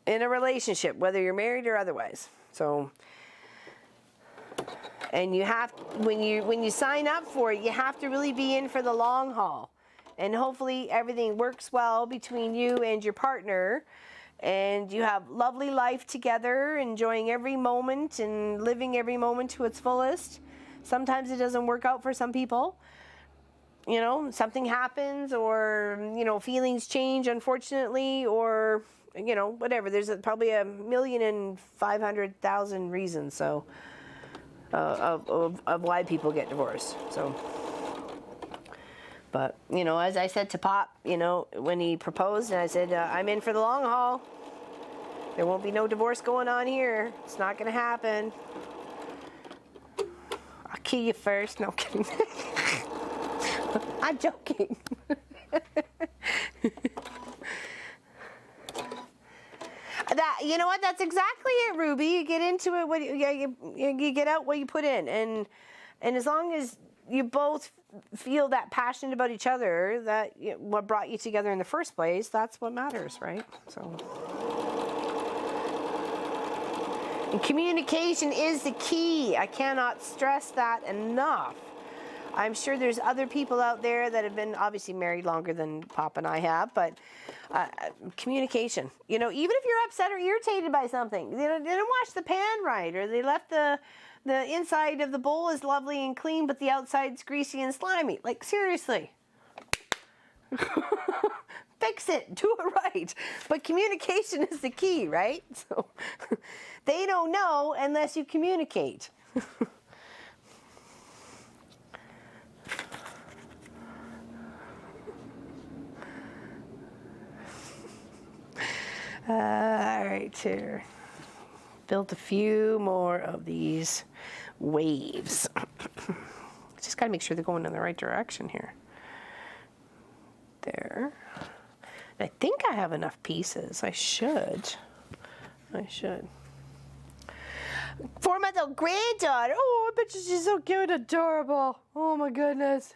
in a relationship, whether you're married or otherwise. So. And you have, when you sign up for it, you have to really be in for the long haul. And hopefully everything works well between you and your partner. And you have lovely life together, enjoying every moment and living every moment to its fullest. Sometimes it doesn't work out for some people. Something happens, or, feelings change, unfortunately, or, whatever. There's probably 1,500,000 reasons, so. Of why people get divorced. So, but as I said to Pop, when he proposed, and I said, I'm in for the long haul. There won't be no divorce going on here. It's not going to happen. I'll kill you first. No, I'm kidding. I'm joking. You know what? That's exactly it, Ruby. You get into it. You get out what you put in, and as long as you both feel that passionate about each other, that what brought you together in the first place, that's what matters, right? So, and communication is the key. I cannot stress that enough. I'm sure there's other people out there that have been obviously married longer than Pop and I have, but communication. Even if you're upset or irritated by something, they didn't wash the pan right, or they left the inside of the bowl is lovely and clean, but the outside's greasy and slimy. Like, seriously. Fix it. Do it right. But communication is the key, right? So they don't know unless you communicate. All right, here. Built a few more of these waves. Just got to make sure they're going in the right direction here. There. I think I have enough pieces. I should. 4-month-old granddaughter. Oh, I bet you she's so cute and adorable. Oh, my goodness.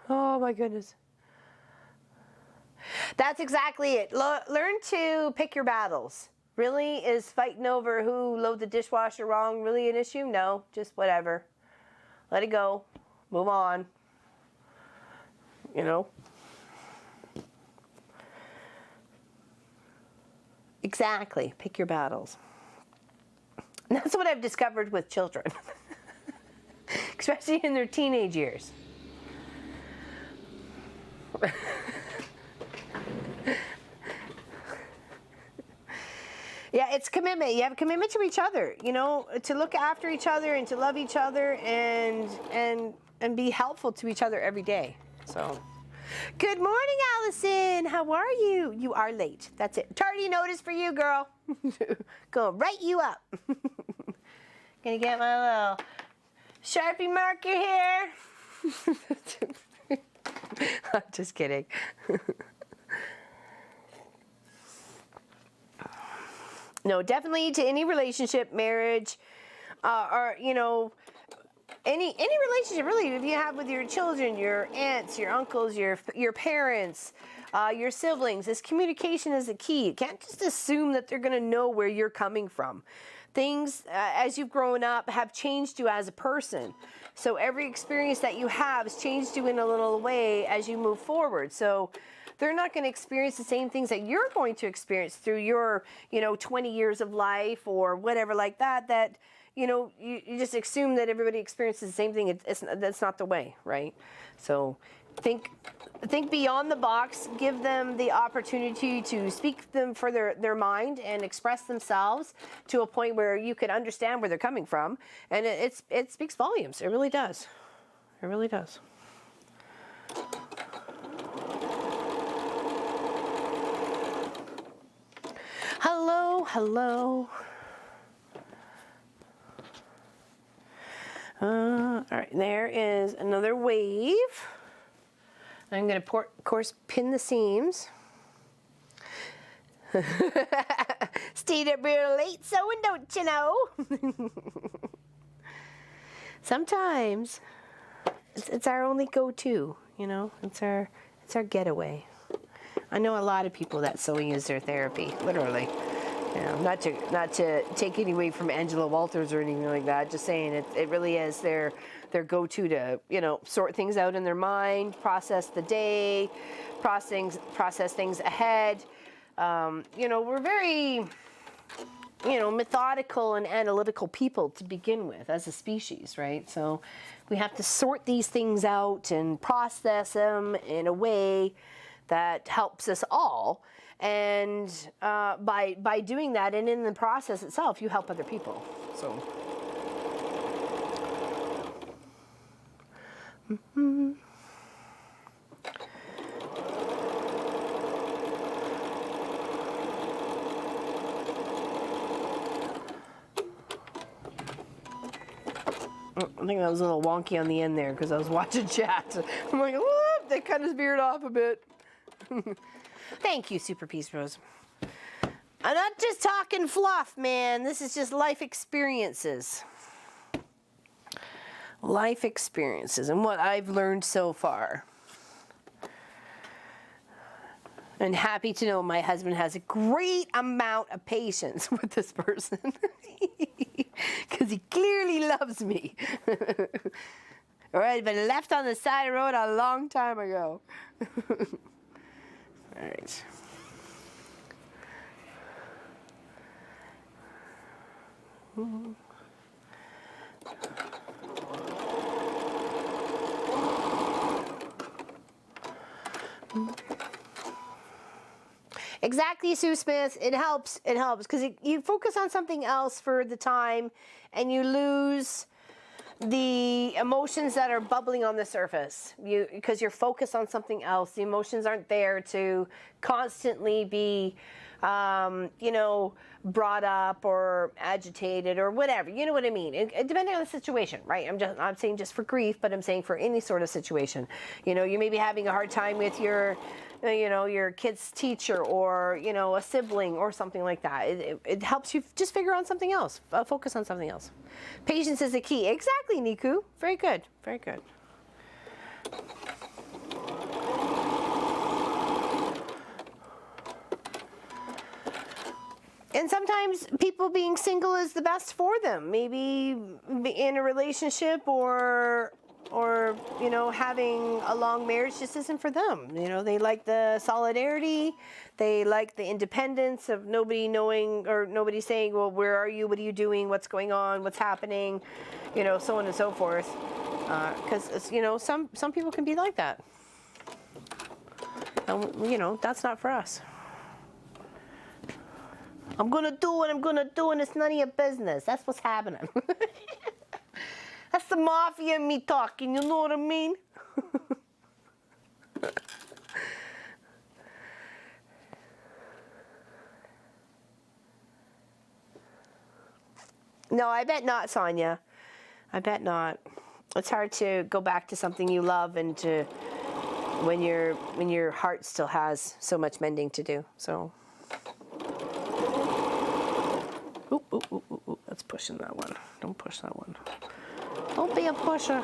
Oh, my goodness. That's exactly it. Learn to pick your battles. Really? Is fighting over who loaded the dishwasher wrong really an issue? No, just whatever. Let it go. Move on. Exactly. Pick your battles. And that's what I've discovered with children. Especially in their teenage years. Yeah, it's commitment. You have a commitment to each other, to look after each other and to love each other and be helpful to each other every day. So, good morning, Allison. How are you? You are late. That's it. Tardy notice for you, girl. Gonna write you up. Gonna get my little Sharpie marker here. I'm just kidding. No, definitely to any relationship, marriage, or any relationship really. If you have with your children, your aunts, your uncles, your parents, your siblings, this communication is the key. You can't just assume that they're going to know where you're coming from. Things as you've grown up have changed you as a person. So every experience that you have has changed you in a little way as you move forward. So they're not going to experience the same things that you're going to experience through your, 20 years of life or whatever like that you just assume that everybody experiences the same thing. That's not the way, right? So think beyond the box. Give them the opportunity to speak them for their mind and express themselves to a point where you can understand where they're coming from, and it speaks volumes. It really does. It really does. Hello, hello. All right, there is another wave. I'm going to, of course, pin the seams. Stayed up real late sewing, don't you know? Sometimes it's our only go-to, It's our getaway. I know a lot of people that sewing is their therapy, literally. Not to take any away from Angela Walters or anything like that. Just saying it really is their go-to to sort things out in their mind, process the day, process things ahead. We're very methodical and analytical people to begin with as a species, right? So we have to sort these things out and process them in a way that helps us all. And by doing that, and in the process itself, you help other people. So. I think that was a little wonky on the end there because I was watching chat. I'm like, whoop, that kind of veered off a bit. Thank you, Super Peace Rose. I'm not just talking fluff, man. This is just life experiences. Life experiences and what I've learned so far. And happy to know my husband has a great amount of patience with this person. Because he clearly loves me. Or I'd been left on the side of the road a long time ago. All right. Exactly, Sue Smith. It helps. It helps because you focus on something else for the time, and you lose the emotions that are bubbling on the surface. Because you're focused on something else. The emotions aren't there to constantly be, brought up or agitated or whatever. You know what I mean? Depending on the situation, right? I'm saying just for grief, but I'm saying for any sort of situation. You may be having a hard time with your kid's teacher or, a sibling or something like that. It helps you just figure out something else, focus on something else. Patience is the key. Exactly, Niku. Very good. Very good. And sometimes people being single is the best for them. Maybe in a relationship or having a long marriage just isn't for them. They like the solidarity. They like the independence of nobody knowing or nobody saying, well, where are you? What are you doing? What's going on? What's happening? So on and so forth. Because, some people can be like that. And, that's not for us. I'm going to do what I'm going to do, and it's none of your business. That's what's happening. That's the mafia and me talking, you know what I mean? No, I bet not, Sonia. I bet not. It's hard to go back to something you love and to when your heart still has so much mending to do. So. Ooh, that's pushing that one. Don't push that one. Don't be a pusher.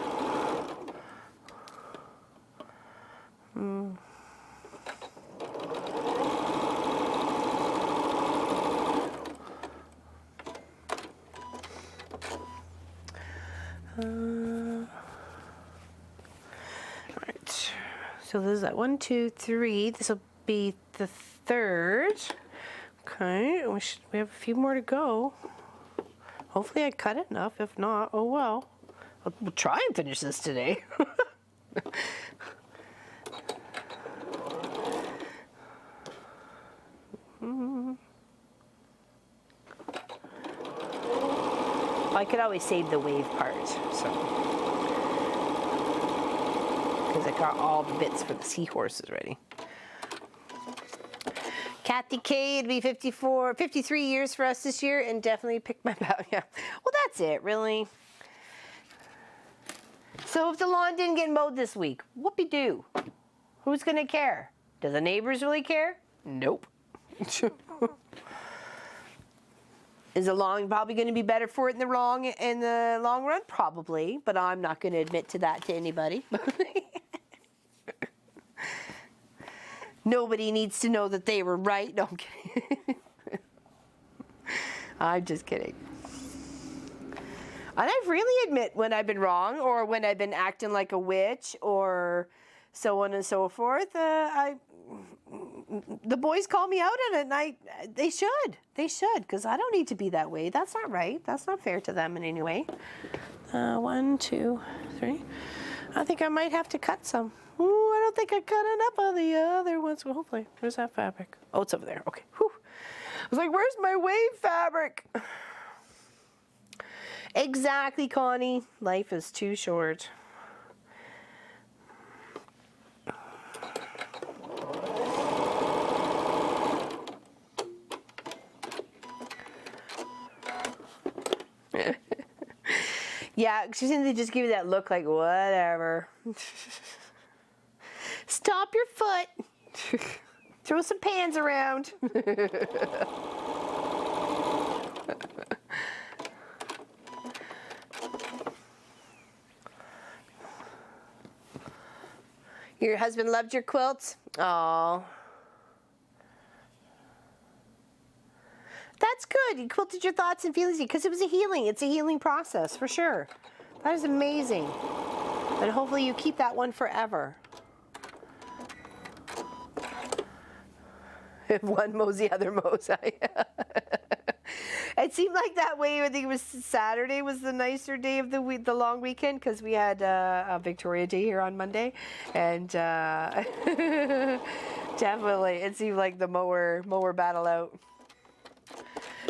Alright. So this is that 1, 2, 3. This will be the third. Okay, we have a few more to go. Hopefully I cut enough. If not, oh well. We'll try and finish this today. I could always save the wave part, so. Because I got all the bits for the seahorses ready. Kathy K, it'll be 53 years for us this year, and definitely pick my bow. Yeah. Well, that's it, really. So if the lawn didn't get mowed this week, whoopee-doo. Who's gonna care? Do the neighbors really care? Nope. Is the lawn probably gonna be better for it in the long run? Probably, but I'm not gonna admit to that to anybody. Nobody needs to know that they were right. No, I'm kidding. I'm just kidding. And I really admit when I've been wrong, or when I've been acting like a witch, or so on and so forth. The boys call me out on it, and they should, because I don't need to be that way. That's not right. That's not fair to them in any way. 1, 2, 3. I think I might have to cut some. Ooh, I don't think I cut enough of the other ones. Well, hopefully. Where's that fabric? Oh, it's over there. Okay. Whew. I was like, where's my wave fabric? Exactly, Connie. Life is too short. Yeah, they just give you that look like, whatever. Stop your foot. Throw some pans around. Your husband loved your quilts? Oh. That's good. You quilted your thoughts and feelings because it was a healing. It's a healing process for sure. That is amazing. And hopefully you keep that one forever. If one mows, the other mows. It seemed like that way. I think it was Saturday was the nicer day of the week, the long weekend, because we had a Victoria Day here on Monday, and definitely it seemed like the mower battle out.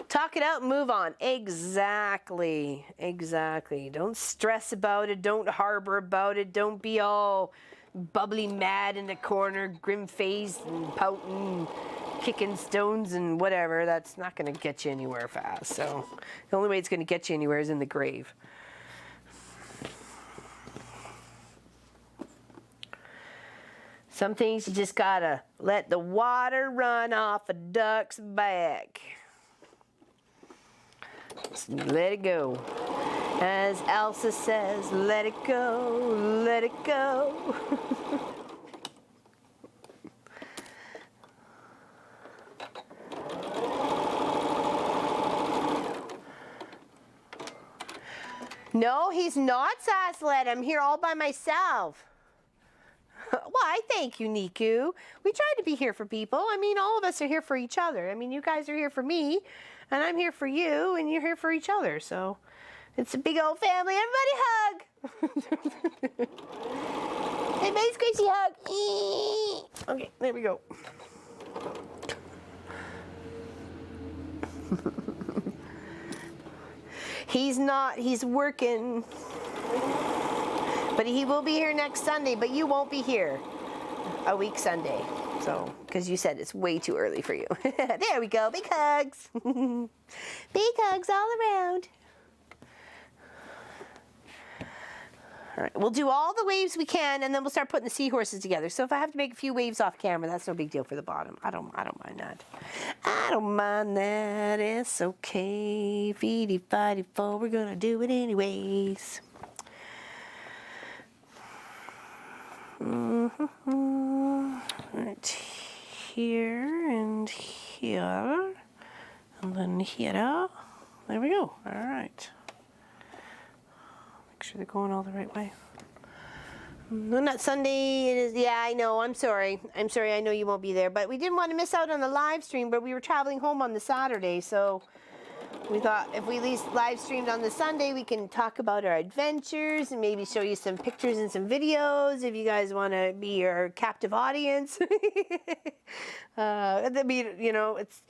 Talk it out and move on. Exactly. Don't stress about it. Don't harbor about it. Don't be all bubbly mad in the corner, grim-faced and pouting, kicking stones and whatever. That's not going to get you anywhere fast. So the only way it's going to get you anywhere is in the grave. Some things you just got to let the water run off a duck's back. Just let it go. As Elsa says, let it go, let it go. No, he's not, Saslet. I'm here all by myself. Why, thank you, Niku. We try to be here for people. I mean, all of us are here for each other. I mean, you guys are here for me, and I'm here for you, and you're here for each other. So it's a big old family. Everybody hug. Everybody squishy hug. Okay, there we go. He's not, he's working. But he will be here next Sunday, but you won't be here a week Sunday. So, because you said it's way too early for you. There we go, big hugs. Big hugs all around. All right, we'll do all the waves we can, and then we'll start putting the seahorses together. So if I have to make a few waves off camera, that's no big deal for the bottom. I don't mind that. I don't mind that. It's okay. Feedy fighty fo, we're gonna do it anyways. Right here and here, and then here. There we go. All right. Make sure they're going all the right way. No, not Sunday. It is. Yeah, I know. I'm sorry. I'm sorry. I know you won't be there, but we didn't want to miss out on the live stream. But we were traveling home on the Saturday, so We thought if we at least live streamed on the Sunday, we can talk about our adventures and maybe show you some pictures and some videos if you guys want to be our captive audience. That'd be, you know, it's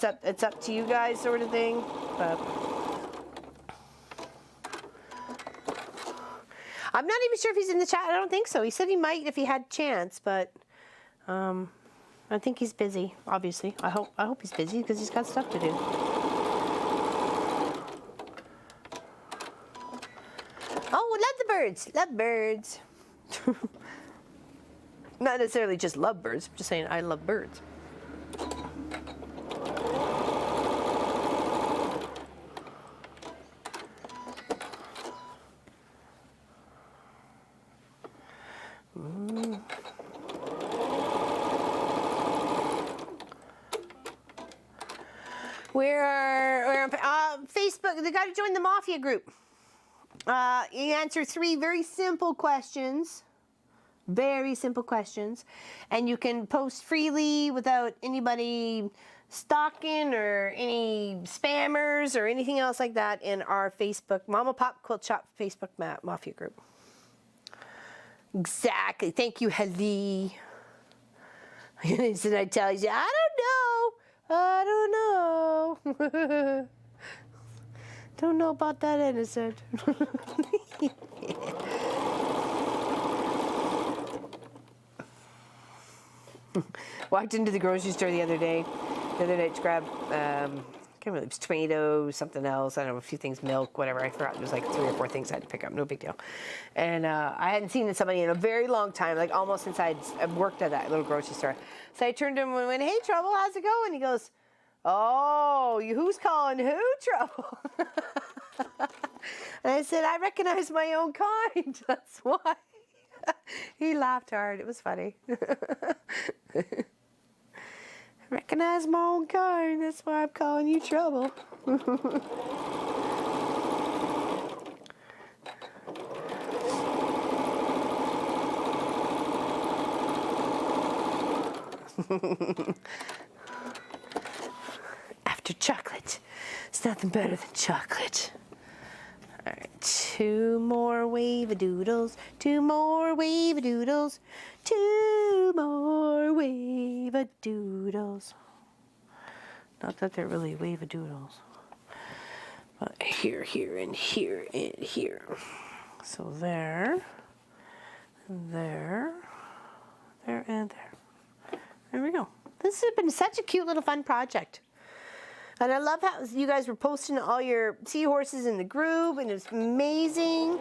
up to you guys, sort of thing. But I'm not even sure if he's in the chat. I don't think so. He said he might if he had a chance, but I think he's busy. Obviously, I hope he's busy because he's got stuff to do. Oh, love the birds. Love birds. Not necessarily just love birds. I'm just saying I love birds. We're on Facebook. They got to join the Mafia group. You answer 3 very simple questions. Very simple questions. And you can post freely without anybody stalking or any spammers or anything else like that in our Facebook, Mama Pop Quilt Shop Facebook Mafia group. Exactly. Thank you, Hali. Did I tell you? I don't know. Don't know about that, innocent. Walked into the grocery store the other day to grab, I can't remember, it was tomatoes, something else, I don't know, a few things, milk, whatever, I forgot. There was like 3 or 4 things I had to pick up, no big deal. And I hadn't seen somebody in a very long time, like almost since I'd worked at that little grocery store. So I turned to him and went, "Hey, Trouble, how's it going?" He goes, "Oh, who's calling who, Trouble?" And I said, "I recognize my own kind, that's why." He laughed hard, it was funny. I recognize my own kind, that's why I'm calling you Trouble. After chocolate, it's nothing better than chocolate. All right, 2 more wave-a-doodles, 2 more wave-a-doodles, 2 more wave-a-doodles. Not that they're really wave-a-doodles, but here, and here, and here. So there, and there, there, and there. There we go. This has been such a cute little fun project. And I love how you guys were posting all your seahorses in the group, and it's amazing.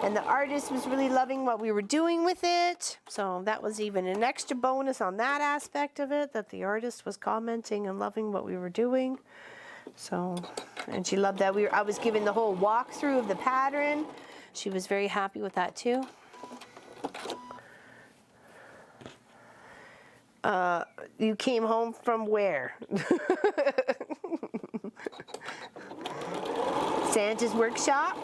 And the artist was really loving what we were doing with it. So that was even an extra bonus on that aspect of it, that the artist was commenting and loving what we were doing. So, and she loved that I was giving the whole walkthrough of the pattern. She was very happy with that too. You came home from where? Santa's workshop?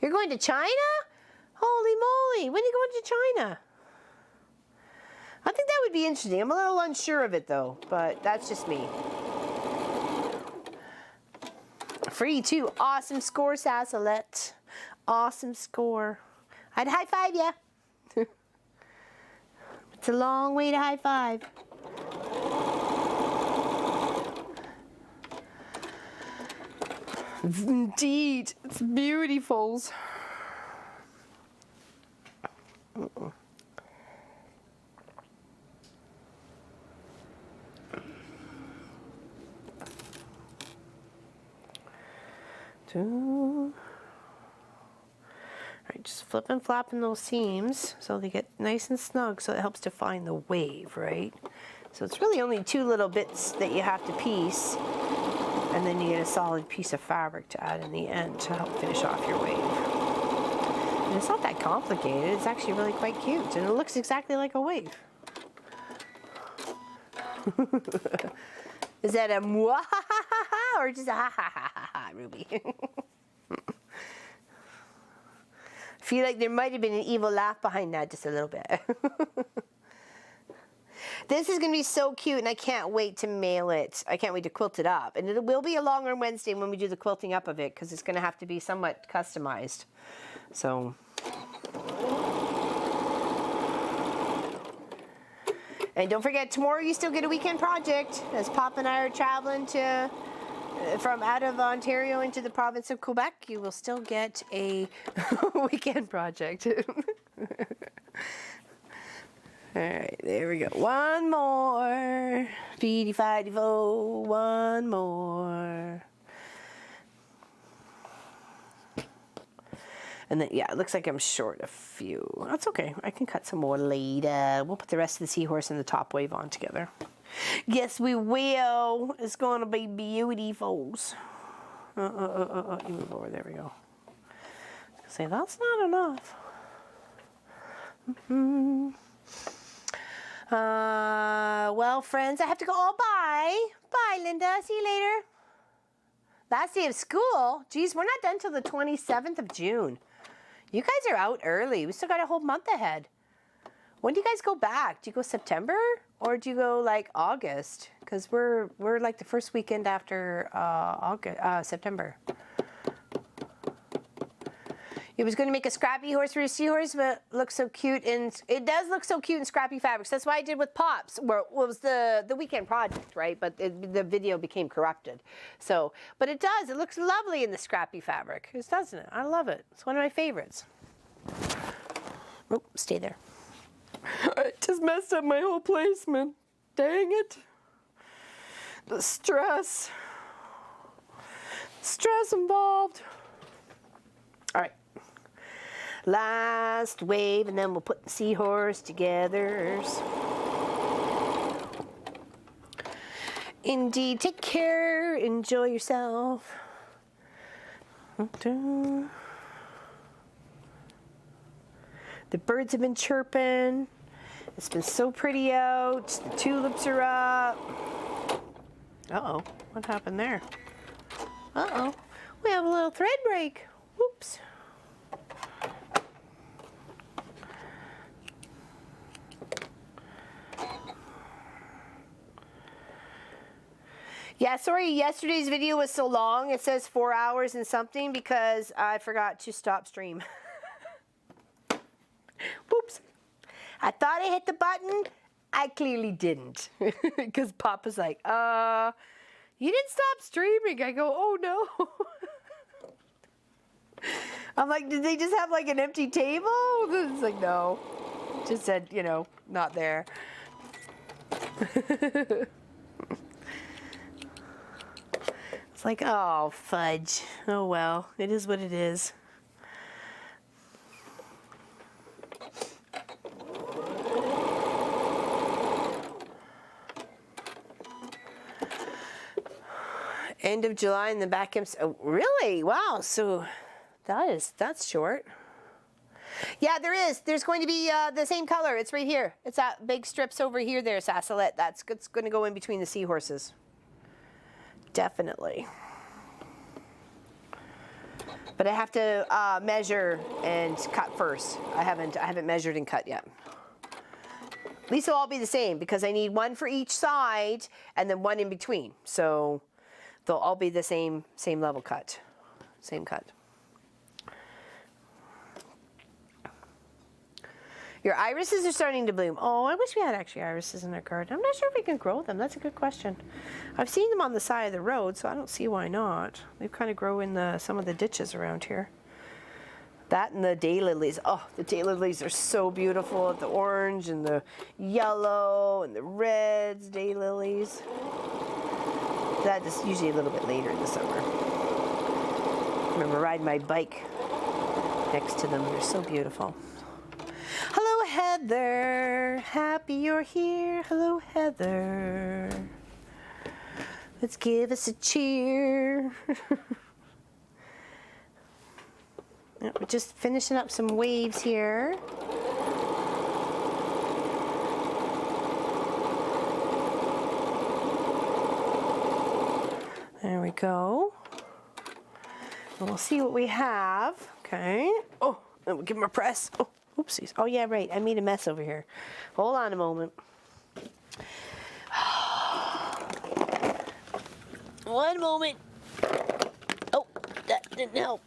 You're going to China? Holy moly, when are you going to China? I think that would be interesting. I'm a little unsure of it though, but that's just me. Free too. Awesome score, Sassalette. Awesome score. I'd high five ya. It's a long way to high five. Indeed, it's beautiful. All right, just flip and flopping those seams so they get nice and snug, so it helps define the wave, right? So it's really only 2 little bits that you have to piece, and then you get a solid piece of fabric to add in the end to help finish off your wave. And it's not that complicated, it's actually really quite cute, and it looks exactly like a wave. Is that a mwahahaha or just a ha ha ha ha ha, Ruby? feel like there might have been an evil laugh behind that just a little bit. This is going to be so cute, and I can't wait to mail it. I can't wait to quilt it up. And it will be a longer Wednesday when we do the quilting up of it, because it's going to have to be somewhat customized. So, and don't forget, tomorrow you still get a weekend project, as Pop and I are traveling from out of Ontario into the province of Quebec. You will still get a weekend project. All right, there we go. One more. Feedy, fighty, fo. One more. And then, yeah, it looks like I'm short a few. That's okay. I can cut some more later. We'll put the rest of the seahorse and the top wave on together. Yes, we will. It's going to be beautiful. You move over. There we go. I was gonna say, that's not enough. Well, friends, I have to go. Oh, bye. Bye, Linda. See you later. Last day of school. Geez, we're not done till the 27th of June. You guys are out early. We still got a whole month ahead. When do you guys go back? Do you go September or do you go like August? Because we're like the first weekend after September. It was going to make a scrappy horse for a seahorse, but it looks so cute, and it does look so cute in scrappy fabrics. That's why I did with Pops, where it was the weekend project, right? But the video became corrupted. So, but it does. It looks lovely in the scrappy fabric, doesn't it? I love it. It's one of my favorites. Oh, stay there. I just messed up my whole placement. Dang it. The stress. Stress involved. All right. Last wave, and then we'll put the seahorse together. Indeed, take care, enjoy yourself. The birds have been chirping. It's been so pretty out. The tulips are up. Uh-oh, what happened there? Uh-oh, we have a little thread break. Whoops. Yeah, sorry, yesterday's video was so long. It says 4 hours and something because I forgot to stop stream. Whoops. I thought I hit the button. I clearly didn't. Because Pop was like, you didn't stop streaming. I go, oh no. I'm like, did they just have like an empty table? It's like, no. Just said, you know, not there. It's like, oh, fudge. Oh, well, it is what it is. End of July in the back end. Oh, really? Wow. So that's short. Yeah, there is. There's going to be the same color. It's right here. It's that big strips over here there, Sassalette. That's going to go in between the seahorses. Definitely. But I have to measure and cut first. I haven't measured and cut yet. These will all be the same because I need one for each side and then one in between. So they'll all be the same level cut. Same cut. Your irises are starting to bloom. Oh, I wish we had actually irises in our garden. I'm not sure if we can grow them. That's a good question. I've seen them on the side of the road, so I don't see why not. They kind of grow in some of the ditches around here. That and the daylilies. Oh, the daylilies are so beautiful. The orange and the yellow and the reds, daylilies. That is usually a little bit later in the summer. I remember riding my bike next to them. They're so beautiful. Hello, Heather. Happy you're here. Hello, Heather. Let's give us a cheer. We're just finishing up some waves here. There we go. And we'll see what we have. Okay. Oh, we'll give them a press. Oh, oopsies. Oh yeah, right. I made a mess over here. Hold on a moment. One moment. Oh, that didn't help.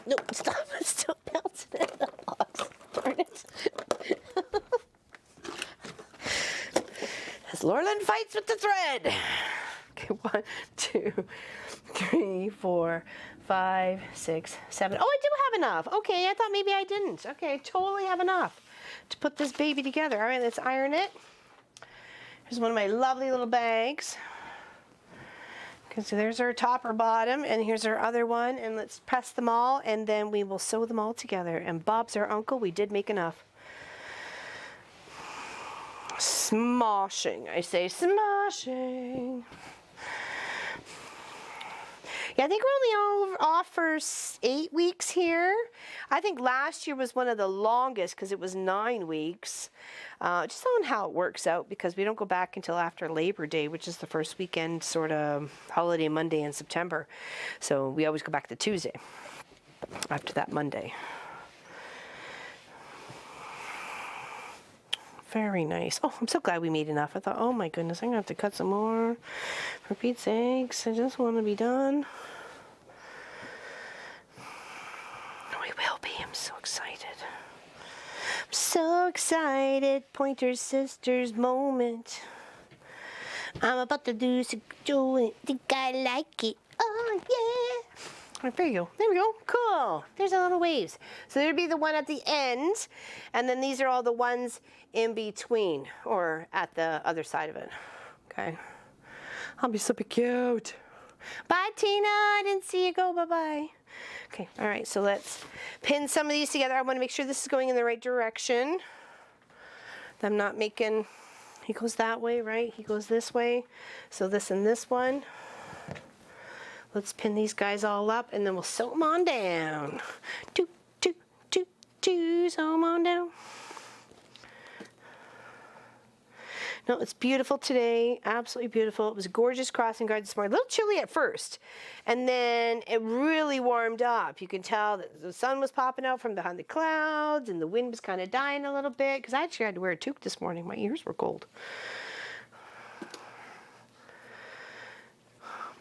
Nope, stop. It's still bouncing in the box. Darn it. As Lorland fights with the thread. Okay, 1, 2, 3, 4, 5, 6, 7. Oh, I do have enough. Okay, I thought maybe I didn't. Okay, I totally have enough to put this baby together. All right, let's iron it. Here's one of my lovely little bags. Okay, so there's our top or bottom, and here's our other one, and let's press them all, and then we will sew them all together. And Bob's our uncle. We did make enough. Smoshing. I say smoshing. Yeah, I think we're only off for 8 weeks here. I think last year was one of the longest because it was 9 weeks. Just on how it works out, because we don't go back until after Labor Day, which is the first weekend sort of holiday Monday in September. So we always go back to Tuesday after that Monday. Very nice. Oh, I'm so glad we made enough. I thought, oh my goodness, I'm going to have to cut some more. For Pete's sakes, I just want to be done. We will be. I'm so excited. I'm so excited. Pointer Sisters moment. I'm about to do some doing. Think I like it. Oh, yeah. Right, there you go. There we go. Cool. There's our little waves. So there'd be the one at the end, and then these are all the ones in between, or at the other side of it. Okay. I'll be super cute. Bye, Tina. I didn't see you go. Bye-bye. Okay. All right. So let's pin some of these together. I want to make sure this is going in the right direction. I'm not making, he goes that way, right? He goes this way. So this and this one. Let's pin these guys all up, and then we'll sew them on down. Sew them on down. No, it's beautiful today. Absolutely beautiful. It was a gorgeous crossing guard this morning. A little chilly at first, and then it really warmed up. You can tell that the sun was popping out from behind the clouds, and the wind was kind of dying a little bit, because I actually had to wear a toque this morning. My ears were cold.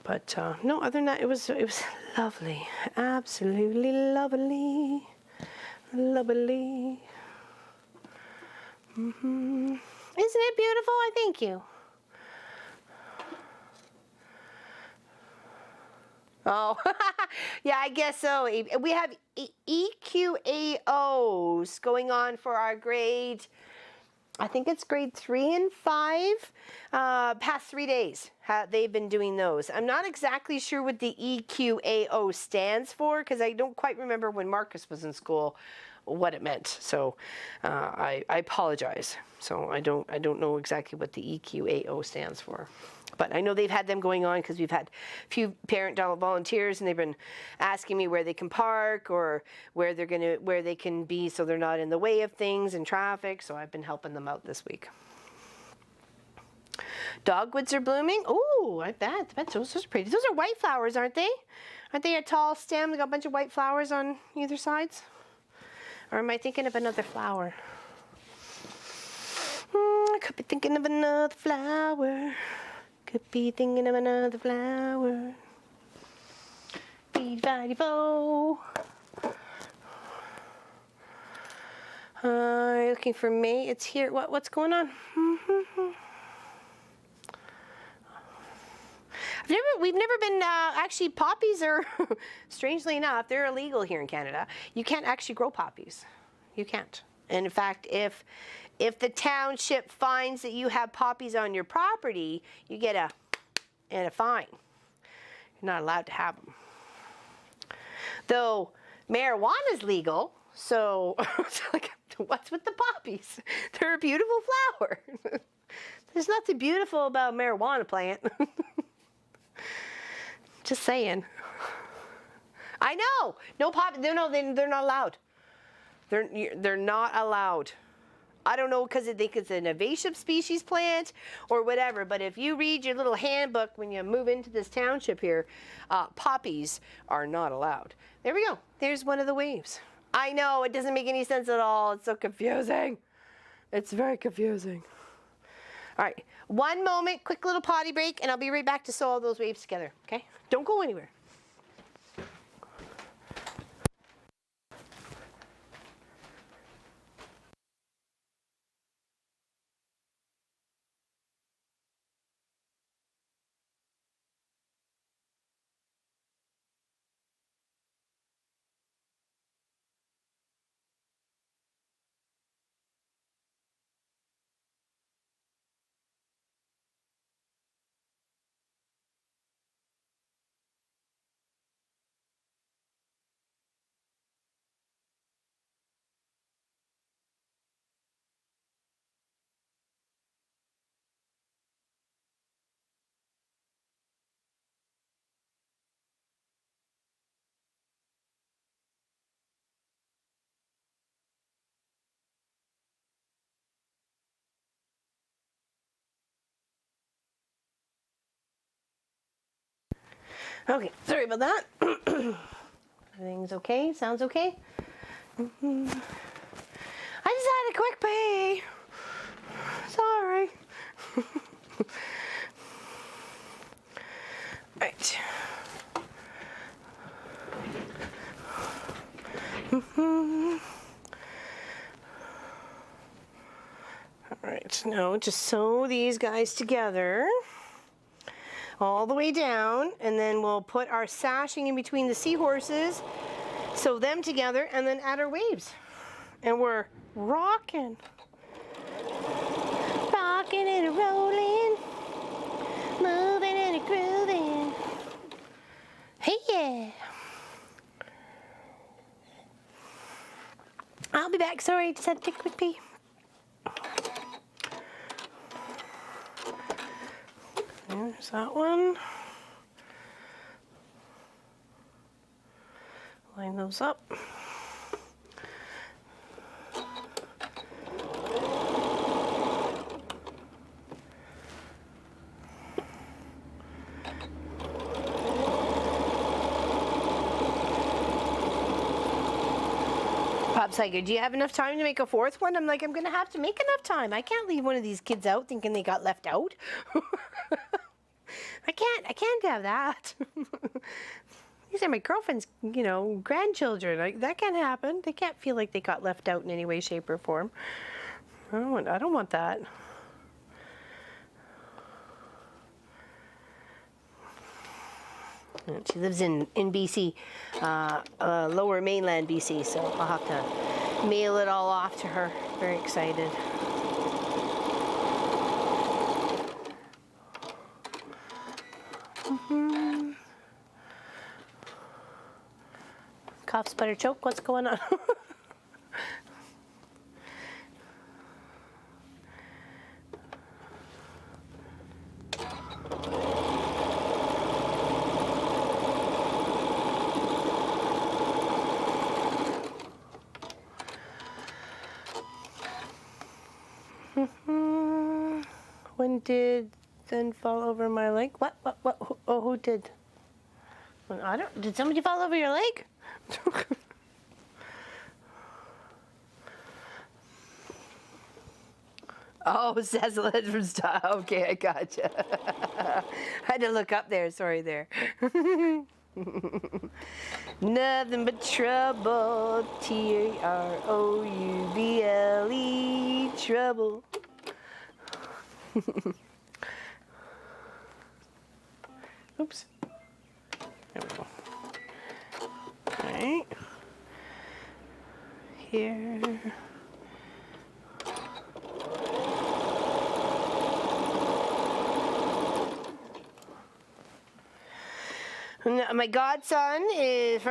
But no, other than that, it was lovely. Absolutely lovely. Lovely. Mm-hmm. Isn't it beautiful? I thank you. Oh, yeah, I guess so. We have EQAOs going on for our grade, I think it's grade 3 and 5, past 3 days. They've been doing those. I'm not exactly sure what the EQAO stands for, because I don't quite remember when Marcus was in school what it meant. So I apologize. So I don't know exactly what the EQAO stands for. But I know they've had them going on because we've had a few parent volunteers, and they've been asking me where they can park or where they can be so they're not in the way of things and traffic. So I've been helping them out this week. Dogwoods are blooming. Oh, I bet those are pretty. Those are white flowers, aren't they? Aren't they a tall stem? They got a bunch of white flowers on either sides? Or am I thinking of another flower? I could be thinking of another flower. Could be thinking of another flower. Beady-body-bo. Looking for May. It's here. What's going on? We've never been, actually poppies are, strangely enough, they're illegal here in Canada. You can't actually grow poppies. You can't. And in fact, if the township finds that you have poppies on your property, you get a fine. You're not allowed to have them. Though marijuana is legal, so like, what's with the poppies? They're a beautiful flower. There's nothing beautiful about a marijuana plant. Just saying. I know. No poppy. They're not allowed. They're not allowed. I don't know, because it's an invasive species plant or whatever, but if you read your little handbook when you move into this township here, poppies are not allowed. There we go. There's one of the waves. I know, it doesn't make any sense at all. It's so confusing. It's very confusing. All right, one moment, quick little potty break, and I'll be right back to sew all those waves together, okay? Don't go anywhere. Okay, sorry about that. Everything's okay, sounds okay. I just had a quick pee. Sorry. Right. All right, now just sew these guys together all the way down, and then we'll put our sashing in between the seahorses, sew them together, and then add our waves. And we're rocking. Rocking and rolling, moving and grooving. Hey, yeah. I'll be back. Sorry, just had to take a quick pee. There's that one. Line those up. Pop's like, do you have enough time to make a fourth one? I'm like, I'm gonna have to make enough time. I can't leave one of these kids out thinking they got left out. I can't have that. These are my girlfriend's, you know, grandchildren. That can't happen. They can't feel like they got left out in any way, shape, or form. I don't want that. She lives in BC, lower mainland BC, so I'll have to mail it all off to her. Very excited. Cough, sputter, choke, what's going on? When did then fall over my leg? What? Who did? Did somebody fall over your leg? Oh, Cecil from Style. Okay, I gotcha. I had to look up there. Sorry there. Nothing but trouble. TROUBLE. Trouble. Oops. There we go. All right. Here. My godson is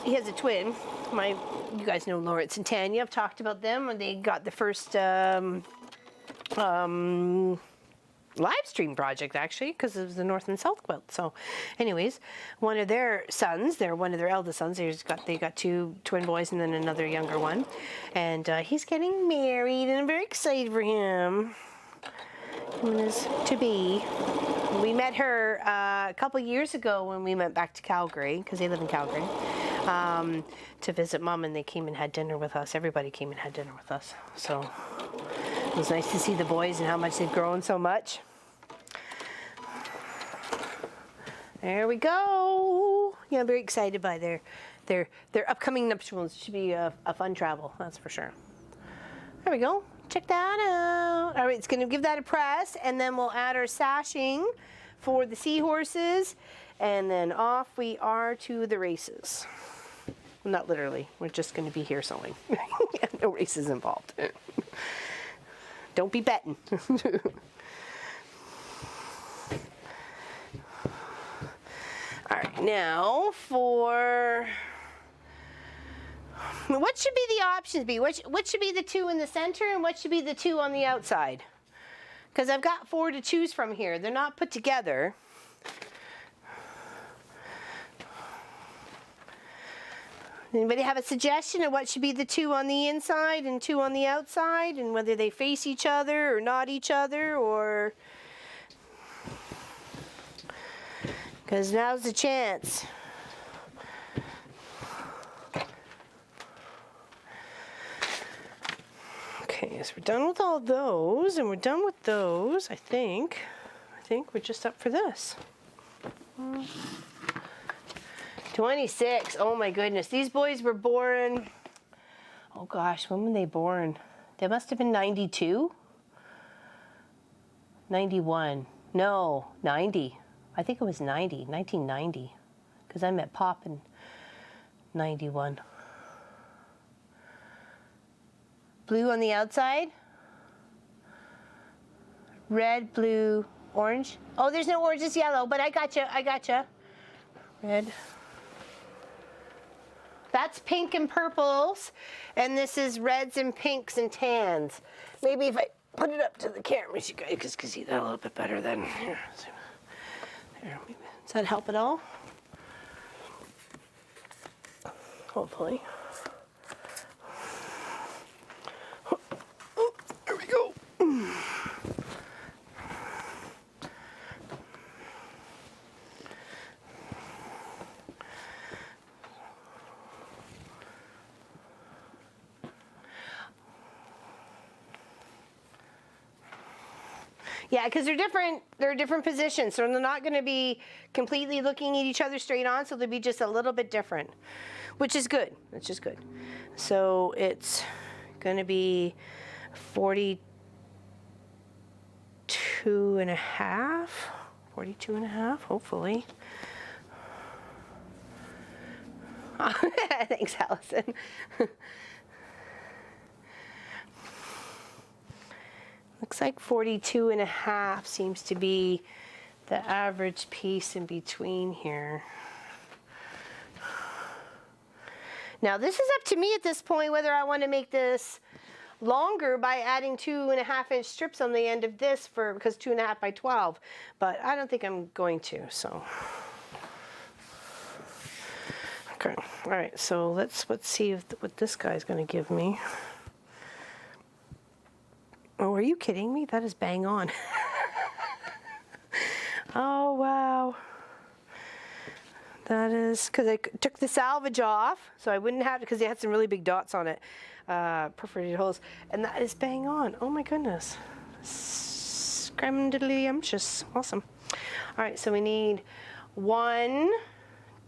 he has a twin. You guys know Lawrence and Tanya. I've talked about them when they got the first live stream project, actually, because it was the North and South Quilt. So anyways, one of their sons, one of their eldest sons, they got two twin boys and then another younger one, and he's getting married, and I'm very excited for him. Him and his to-be. We met her a couple years ago when we went back to Calgary, because they live in Calgary. to visit Mom, and they came and had dinner with us. Everybody came and had dinner with us. So it was nice to see the boys and how much they've grown so much. There we go. Yeah, I'm very excited by their upcoming nuptials. It should be a fun travel, that's for sure. There we go. Check that out. All right, it's going to give that a press, and then we'll add our sashing for the seahorses, and then off we are to the races. Well, not literally. We're just going to be here sewing. No races involved. Don't be betting. All right, now for what should be the options be? What should be the 2 in the center, and what should be the 2 on the outside? Because I've got 4 to choose from here. They're not put together. Anybody have a suggestion of what should be the 2 on the inside and 2 on the outside, and whether they face each other or not each other, or... Because now's the chance. Okay, so we're done with all those, and we're done with those, I think. I think we're just up for this. 26, oh my goodness. These boys were born, oh gosh, when were they born? They must have been 92? 91, no, 90. I think it was 1990, because I met Pop in 91. Blue on the outside. Red, blue, orange. Oh, there's no orange, it's yellow, but I gotcha. Red. That's pink and purples, and this is reds and pinks and tans. Maybe if I put it up to the camera, you guys can see that a little bit better then. Here. There, maybe. Does that help at all? Hopefully. Oh, there we go. Yeah, because they're different positions, so they're not going to be completely looking at each other straight on, so they'll be just a little bit different, which is good. It's just good. So it's going to be 42 and a half, hopefully. Thanks, Allison. Looks like 42 and a half seems to be the average piece in between here. Now this is up to me at this point whether I want to make this longer by adding 2.5-inch strips on the end of this because 2.5 by 12, but I don't think I'm going to, so. Okay, all right, so let's see what this guy's going to give me. Oh, are you kidding me? That is bang on. Oh, wow. That is, because I took the salvage off, so I wouldn't have, because they had some really big dots on it, perforated holes, and that is bang on. Oh my goodness. Scramdiddly-umptious. Awesome. All right, so we need 1,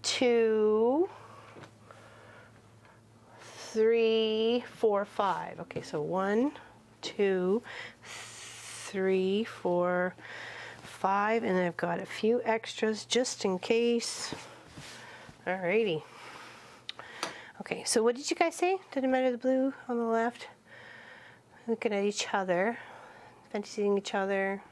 2, 3, 4, 5. Okay, so 1, 2, 3, 4, 5, and then I've got a few extras just in case. Alrighty. Okay, so what did you guys say? Didn't matter the blue on the left. Looking at each other, fancying each other.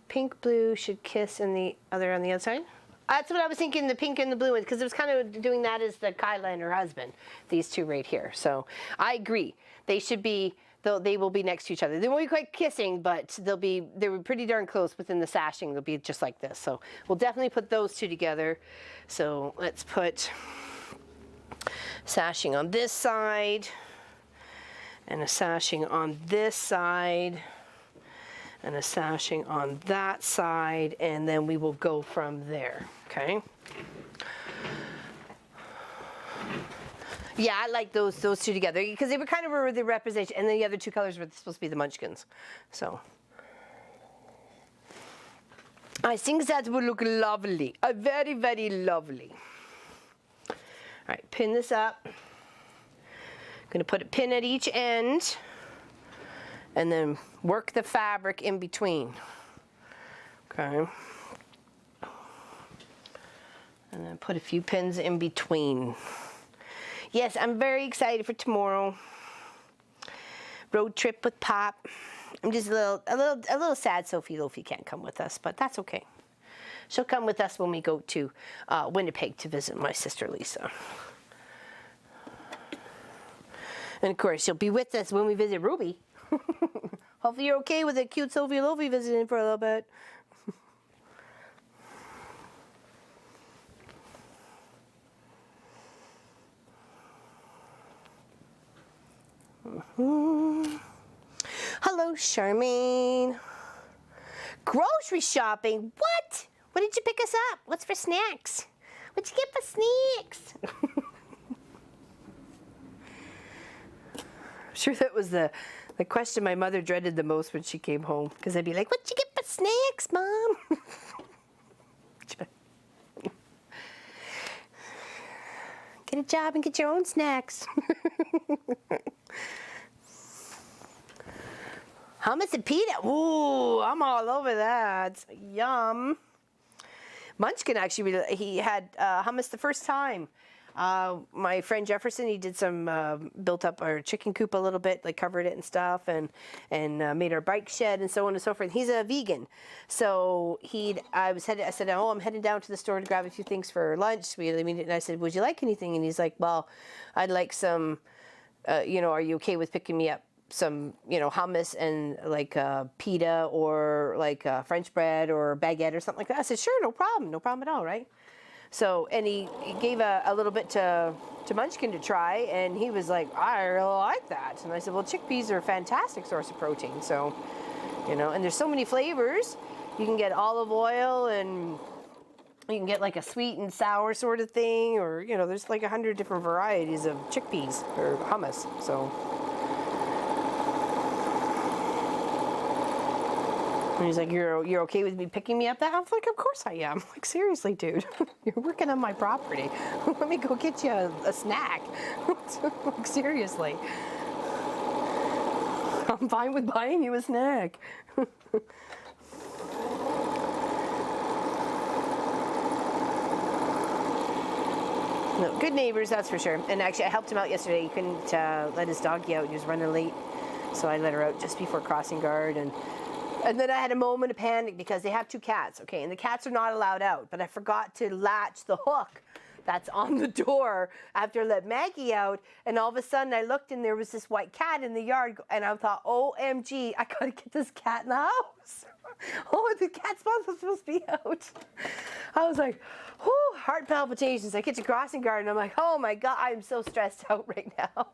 Pink, blue should kiss, and the other on the outside. That's what I was thinking, the pink and the blue, because it was kind of doing that as the Kyla and her husband, these two right here. So I agree. They should be, they will be next to each other. They won't be quite kissing, but they were pretty darn close within the sashing. They'll be just like this. So we'll definitely put those two together. So let's put sashing on this side and a sashing on this side and a sashing on that side, and then we will go from there, okay? Yeah, I like those two together because they were kind of were the representation, and then the other two colors were supposed to be the Munchkins. So I think that would look lovely, very, very lovely. All right, pin this up. I'm gonna put a pin at each end, and then work the fabric in between. Okay. And then put a few pins in between. Yes, I'm very excited for tomorrow. Road trip with Pop. I'm just a little sad Sophie Lofi can't come with us, but that's okay. She'll come with us when we go to Winnipeg to visit my sister Lisa. And of course, she'll be with us when we visit Ruby. Hopefully you're okay with a cute Sophie Lofi visiting for a little bit. Hello, Charmaine. Grocery shopping? What? What did you pick us up? What's for snacks? What'd you get for snacks? I'm sure that was the question my mother dreaded the most when she came home. Because I'd be like, what'd you get for snacks, Mom? Get a job and get your own snacks. Hummus and pita. Ooh, I'm all over that. Yum. Munchkin actually, he had hummus the first time. My friend Jefferson, he did some, built up our chicken coop a little bit, like covered it and stuff, and made our bike shed and so on and so forth. He's a vegan, so I said, oh, I'm heading down to the store to grab a few things for lunch. And I said, would you like anything? And he's like, well, I'd like some, are you okay with picking me up some, hummus and like pita or like French bread or baguette or something like that? I said, sure, no problem at all, right? So, and he gave a little bit to Munchkin to try, and he was like, I really like that. And I said, well, chickpeas are a fantastic source of protein. So, and there's so many flavors. You can get olive oil, and you can get like a sweet and sour sort of thing, or, there's like 100 different varieties of chickpeas or hummus. So. And he's like, you're okay with me picking me up that? I'm like, of course I am. I'm like, seriously, dude, you're working on my property. Let me go get you a snack. Like, seriously. I'm fine with buying you a snack. No, good neighbors, that's for sure. And actually, I helped him out yesterday. He couldn't let his doggy out. He was running late. So I let her out just before crossing guard. And then I had a moment of panic because they have 2 cats, okay? And the cats are not allowed out. But I forgot to latch the hook that's on the door after I let Maggie out. And all of a sudden, I looked and there was this white cat in the yard. And I thought, OMG, I got to get this cat in the house. Oh, the cat's not supposed to be out. I was like, whew, heart palpitations. I get to crossing guard and I'm like, oh my God, I'm so stressed out right now.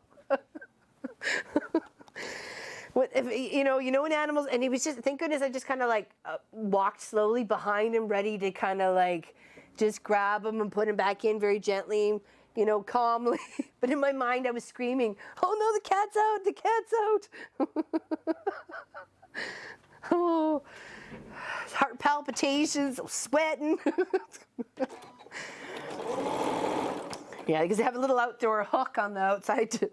What if, in animals, and he was just, thank goodness I just kind of like walked slowly behind him, ready to kind of like just grab him and put him back in very gently, calmly. But in my mind I was screaming, oh no, the cat's out, the cat's out. Oh, heart palpitations, sweating. Yeah, because they have a little outdoor hook on the outside to,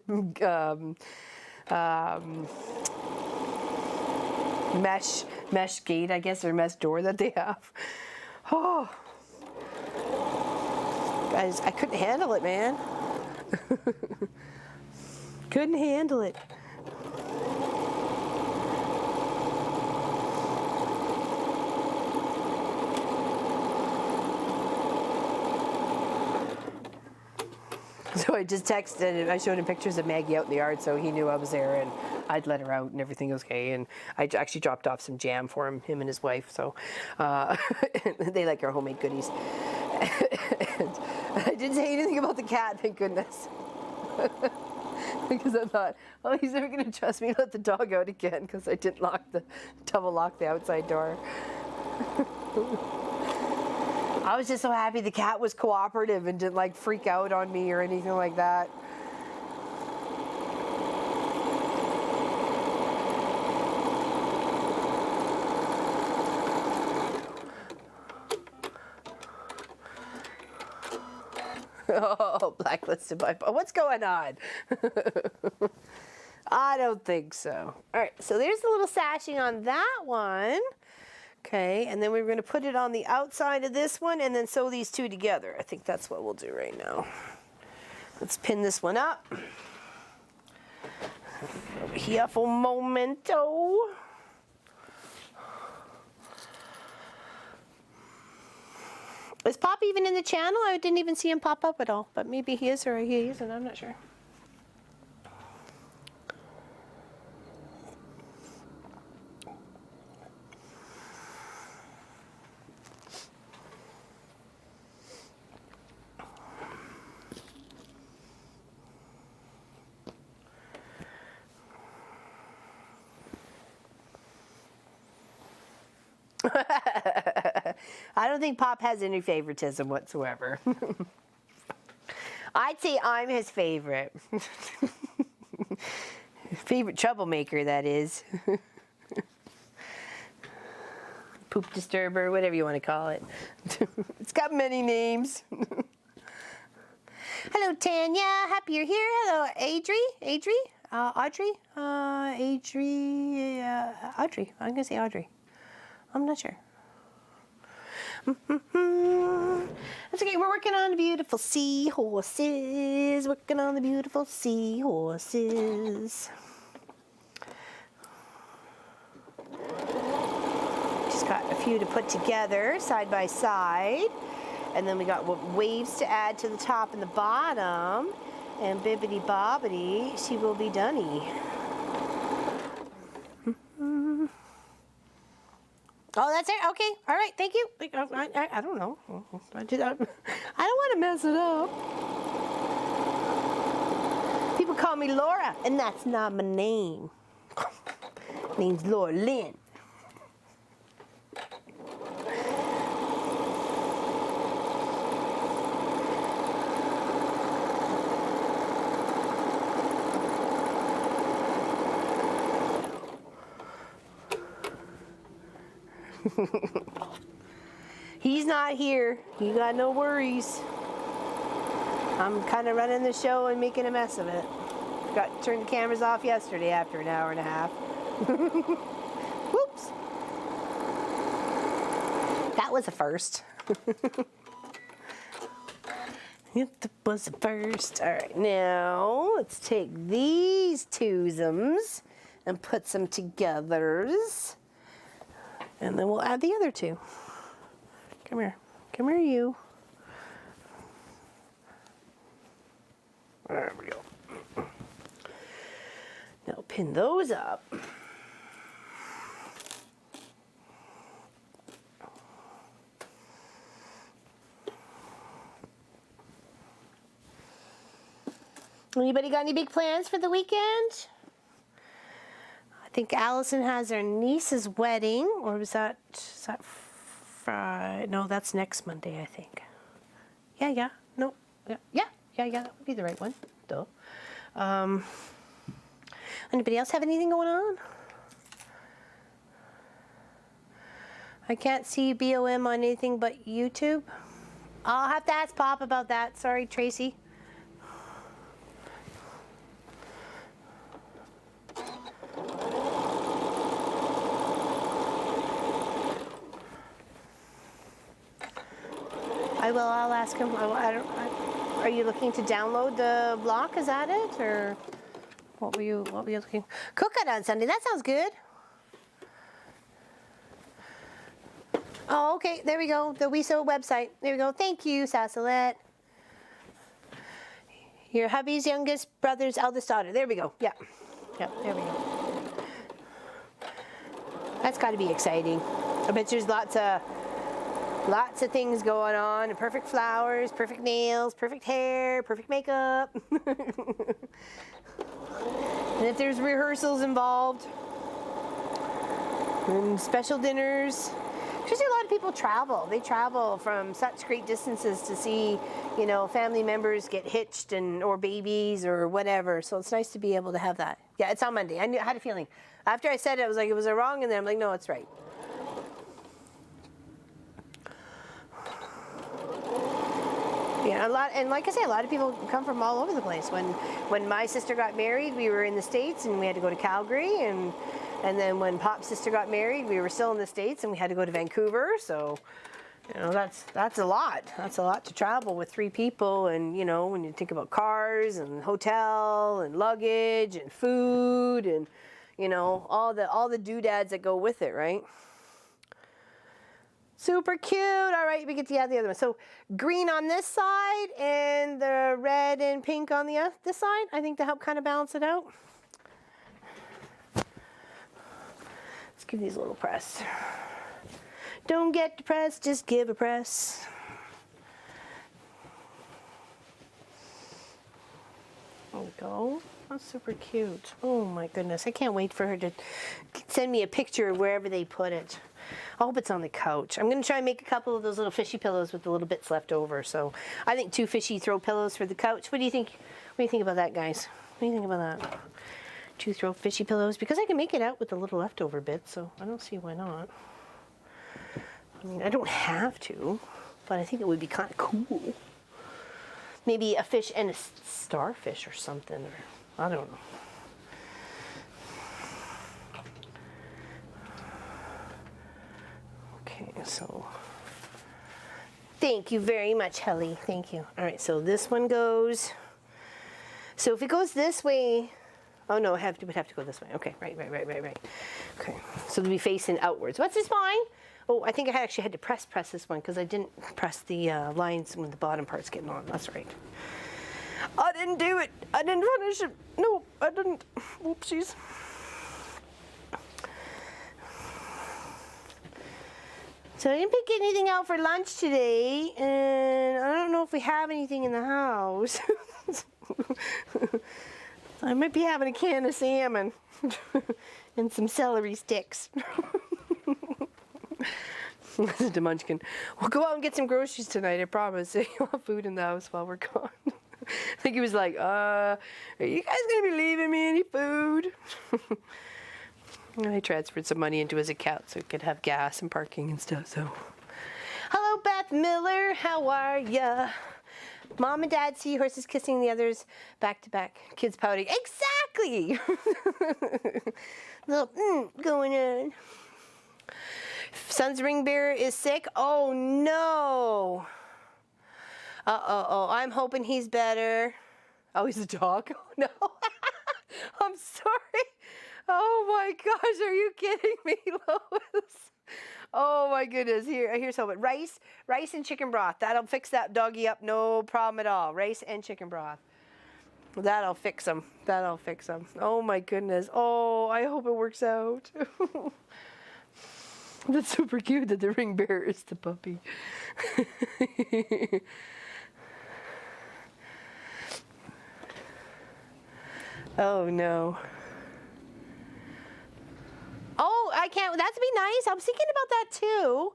mesh gate, I guess, or mesh door that they have. Oh, guys, I couldn't handle it, man. Couldn't handle it. So I just texted, I showed him pictures of Maggie out in the yard, so he knew I was there and I'd let her out and everything was okay. And I actually dropped off some jam for him and his wife, so they like our homemade goodies. And I didn't say anything about the cat, thank goodness. Because I thought, oh, he's never going to trust me to let the dog out again because I didn't double lock the outside door. I was just so happy the cat was cooperative and didn't like freak out on me or anything like that. Oh, blacklisted by Pop. What's going on? I don't think so. All right, so there's a little sashing on that one. Okay, and then we're going to put it on the outside of this one and then sew these two together. I think that's what we'll do right now. Let's pin this one up. Over here for a momento. Is Pop even in the channel? I didn't even see him pop up at all, but maybe he is or he isn't, I'm not sure. I don't think Pop has any favoritism whatsoever. I'd say I'm his favorite. Favorite troublemaker, that is. Poop disturber, whatever you want to call it. It's got many names. Hello, Tanya. Happy you're here. Hello, Audrey. Audrey. I'm going to say Audrey. I'm not sure. That's okay. We're working on the beautiful seahorses. Working on the beautiful seahorses. Just got a few to put together side by side. And then we got waves to add to the top and the bottom. And bibbity bobbity, she will be doney. Oh, that's it? Okay. All right. Thank you. I don't know. I don't want to mess it up. People call me Laura, and that's not my name. Name's Laura Lynn. He's not here. You got no worries. I'm kind of running the show and making a mess of it. Got turned the cameras off yesterday after an hour and a half. Whoops. That was a first. That was a first. All right, now let's take these twosums and put some togethers. And then we'll add the other two. Come here. Come here, you. There we go. Now pin those up. Anybody got any big plans for the weekend? I think Allison has her niece's wedding, or is that Friday? No, that's next Monday, I think. Yeah. No, yeah, that would be the right one. Duh. Anybody else have anything going on? I can't see BOM on anything but YouTube. I'll have to ask Pop about that. Sorry, Tracy. I'll ask him. Are you looking to download the block? Is that it, or what were you looking? Cook it on Sunday. That sounds good. Oh, okay. There we go. The We Sew website. There we go. Thank you, Sassalette. Your hubby's youngest brother's eldest daughter. There we go. Yeah. There we go. That's got to be exciting. I bet there's lots of things going on. Perfect flowers, perfect nails, perfect hair, perfect makeup. And if there's rehearsals involved, and special dinners. Usually a lot of people travel. They travel from such great distances to see, family members get hitched or babies or whatever. So it's nice to be able to have that. Yeah, it's on Monday. I had a feeling. After I said it, I was like, it was wrong, and then I'm like, no, it's right. Yeah, a lot, and like I say, a lot of people come from all over the place. When my sister got married, we were in the States and we had to go to Calgary, and then when Pop's sister got married, we were still in the States and we had to go to Vancouver. So, you know, that's a lot. That's a lot to travel with 3 people, and you know, when you think about cars and hotel and luggage and food and you know, all the doodads that go with it, right? Super cute. All right, we get to add the other one. So green on this side and the red and pink on the this side, I think, to help kind of balance it out. Let's give these a little press. Don't get depressed, just give a press. There we go. That's super cute. Oh my goodness. I can't wait for her to send me a picture of wherever they put it. I hope it's on the couch. I'm going to try and make a couple of those little fishy pillows with the little bits left over. So I think 2 fishy throw pillows for the couch. What do you think? What do you think about that, guys? What do you think about that? 2 throw fishy pillows? Because I can make it out with the little leftover bits, so I don't see why not. I mean, I don't have to, but I think it would be kind of cool. Maybe a fish and a starfish or something, or I don't know. Okay, so thank you very much, Helly. Thank you. All right, so this one goes. So if it goes this way, oh no, it would have to go this way. Okay, right. Okay, so it'll be facing outwards. What's this fine? Oh, I think I actually had to press this one because I didn't press the lines when the bottom part's getting on. That's right. I didn't do it. I didn't finish it. No, I didn't. Oopsies. So I didn't pick anything out for lunch today, and I don't know if we have anything in the house. I might be having a can of salmon and some celery sticks. Listen to Munchkin. We'll go out and get some groceries tonight, I promise. You'll have food in the house while we're gone. I think he was like, are you guys going to be leaving me any food? I transferred some money into his account so he could have gas and parking and stuff. So, hello, Beth Miller. How are ya? Mom and Dad, seahorses kissing the others back to back. Kids pouting. Exactly. Little going on. Son's ring bearer is sick. Oh no. Oh, I'm hoping he's better. Oh, he's a dog. Oh no. I'm sorry. Oh my gosh, are you kidding me, Lois? Oh my goodness. Here's hoping. Rice and chicken broth. That'll fix that doggy up, no problem at all. Rice and chicken broth. That'll fix him. That'll fix him. Oh my goodness. Oh, I hope it works out. That's super cute that the ring bearer is the puppy. Oh no. Oh, I can't. That'd be nice. I was thinking about that too,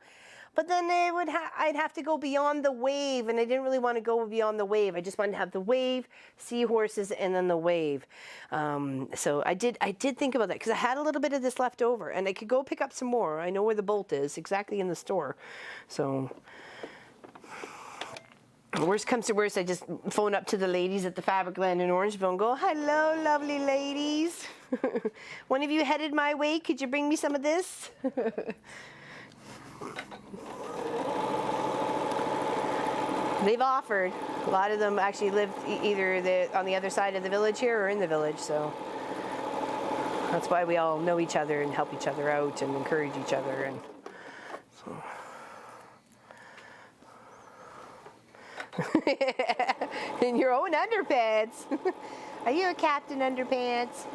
but then I'd have to go beyond the wave, and I didn't really want to go beyond the wave. I just wanted to have the wave, seahorses, and then the wave. So I did think about that because I had a little bit of this left over, and I could go pick up some more. I know where the bolt is, exactly in the store. So worst comes to worst, I just phone up to the ladies at the Fabric Land in Orangeville and go, "Hello, lovely ladies. One of you headed my way. Could you bring me some of this?" They've offered. A lot of them actually live either on the other side of the village here or in the village, so that's why we all know each other and help each other out and encourage each other. And so. In your own underpants. Are you a Captain Underpants?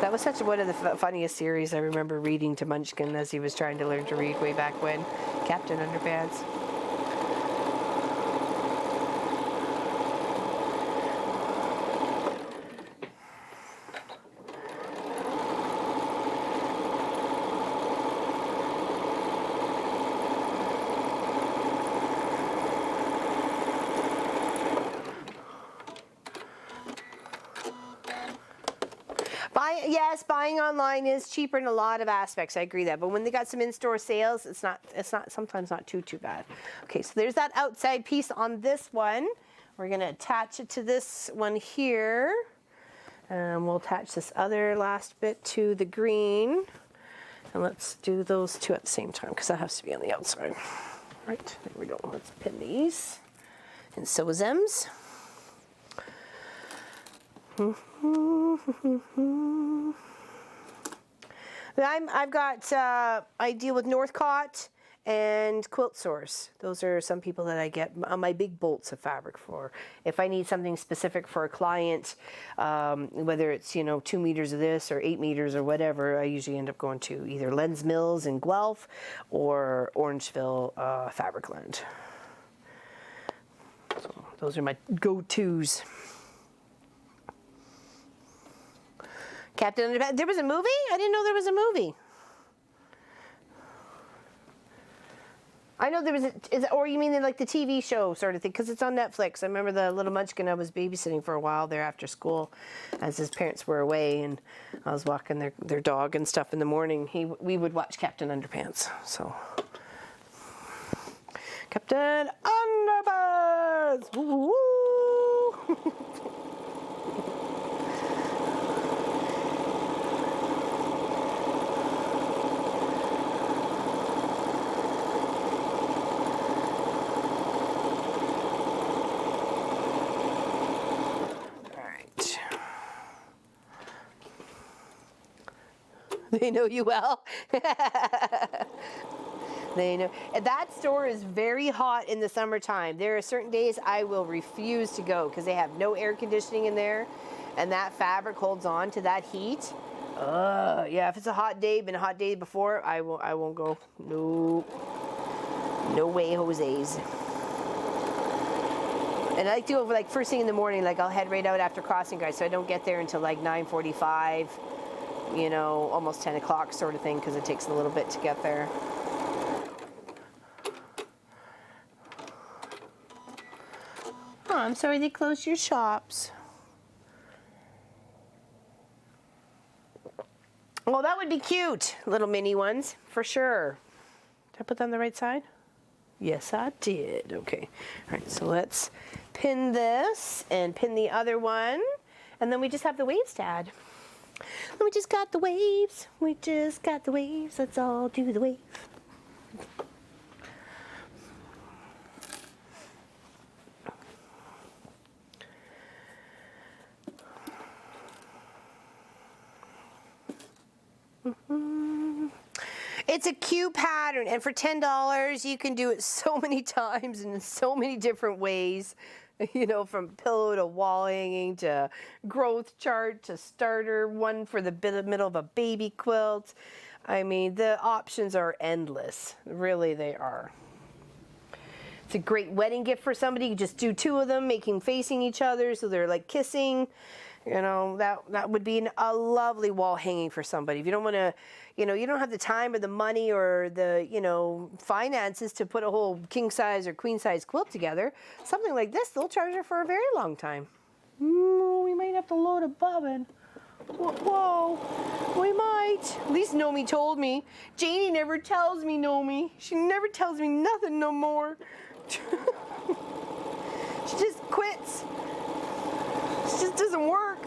That was one of the funniest series I remember reading to Munchkin as he was trying to learn to read way back when. Captain Underpants. Yes, buying online is cheaper in a lot of aspects. I agree that, but when they got some in-store sales, it's not sometimes not too bad. Okay, so there's that outside piece on this one. We're gonna attach it to this one here, and we'll attach this other last bit to the green. And let's do those two at the same time because that has to be on the outside. Right, there we go. Let's pin these and sew zems. I've got, I deal with Northcott and Quilt Source. Those are some people that I get my big bolts of fabric for. If I need something specific for a client, whether it's, 2 meters of this or 8 meters or whatever, I usually end up going to either Lens Mills in Guelph or Orangeville Fabric Land. So those are my go-tos. Captain Underpants. There was a movie? I didn't know there was a movie. I know there was or you mean like the TV show sort of thing, because it's on Netflix. I remember the little munchkin I was babysitting for a while there after school as his parents were away, and I was walking their dog and stuff in the morning. We would watch Captain Underpants. So Captain Underpants! Woo-woo! They know you well. They know. That store is very hot in the summertime. There are certain days I will refuse to go because they have no air conditioning in there, and that fabric holds on to that heat. Yeah, if it's a hot day, been a hot day before, I won't go. No way, Jose's. And I like to go like first thing in the morning. Like I'll head right out after crossing guards, so I don't get there until like 9:45. Almost 10 o'clock sort of thing, because it takes a little bit to get there. Oh, I'm sorry they closed your shops. Well, that would be cute. Little mini ones, for sure. Did I put that on the right side? Yes, I did. Okay. All right, so let's pin this and pin the other one. And then we just have the waves to add. We just got the waves. We just got the waves. Let's all do the wave. It's a cute pattern, and for $10 you can do it so many times and in so many different ways. From pillow to wall hanging to growth chart to starter, one for the middle of a baby quilt. I mean, the options are endless. Really, they are. It's a great wedding gift for somebody. You just do 2 of them, making facing each other so they're like kissing. That would be a lovely wall hanging for somebody. If you don't want to, you don't have the time or the money or the, finances to put a whole king size or queen size quilt together, something like this, they'll charge her for a very long time. We might have to load a bobbin. Whoa, we might. At least Nomi told me. Janie never tells me, Nomi. She never tells me nothing no more. She just quits. It just doesn't work.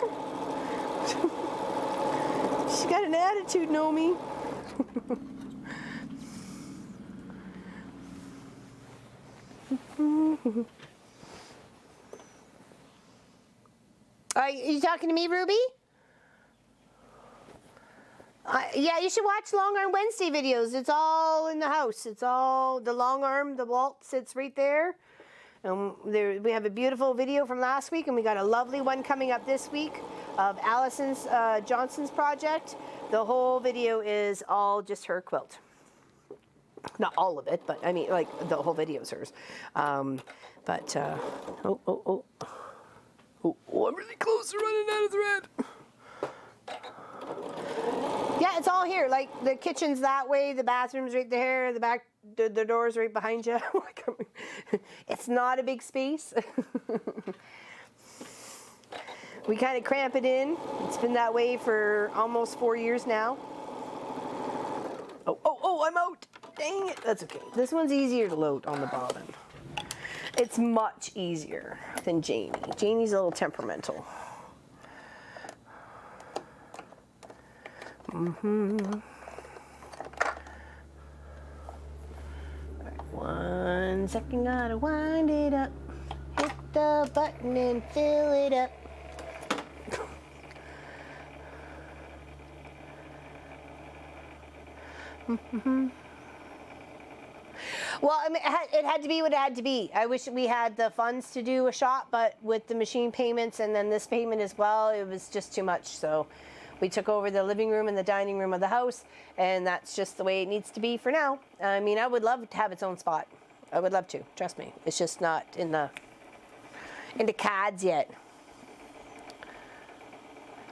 She got an attitude, Nomi. Are you talking to me, Ruby? Yeah, you should watch Long Arm Wednesday videos. It's all in the house. It's all the long arm, the Walt sits right there. We have a beautiful video from last week, and we got a lovely one coming up this week of Allison's Johnson's project. The whole video is all just her quilt. Not all of it, but I mean, like the whole video is hers. I'm really close to running out of thread. Yeah, it's all here. Like the kitchen's that way, the bathroom's right there, the back, the door's right behind you. It's not a big space. We kind of cramp it in. It's been that way for almost 4 years now. Oh, I'm out. Dang it. That's okay. This one's easier to load on the bobbin. It's much easier than Janie. Janie's a little temperamental. All right, 1 second, gotta wind it up. Hit the button and fill it up. Well, I mean, it had to be what it had to be. I wish we had the funds to do a shop, but with the machine payments and then this payment as well, it was just too much. So we took over the living room and the dining room of the house, and that's just the way it needs to be for now. I mean, I would love to have its own spot. I would love to, trust me. It's just not in the CADs yet.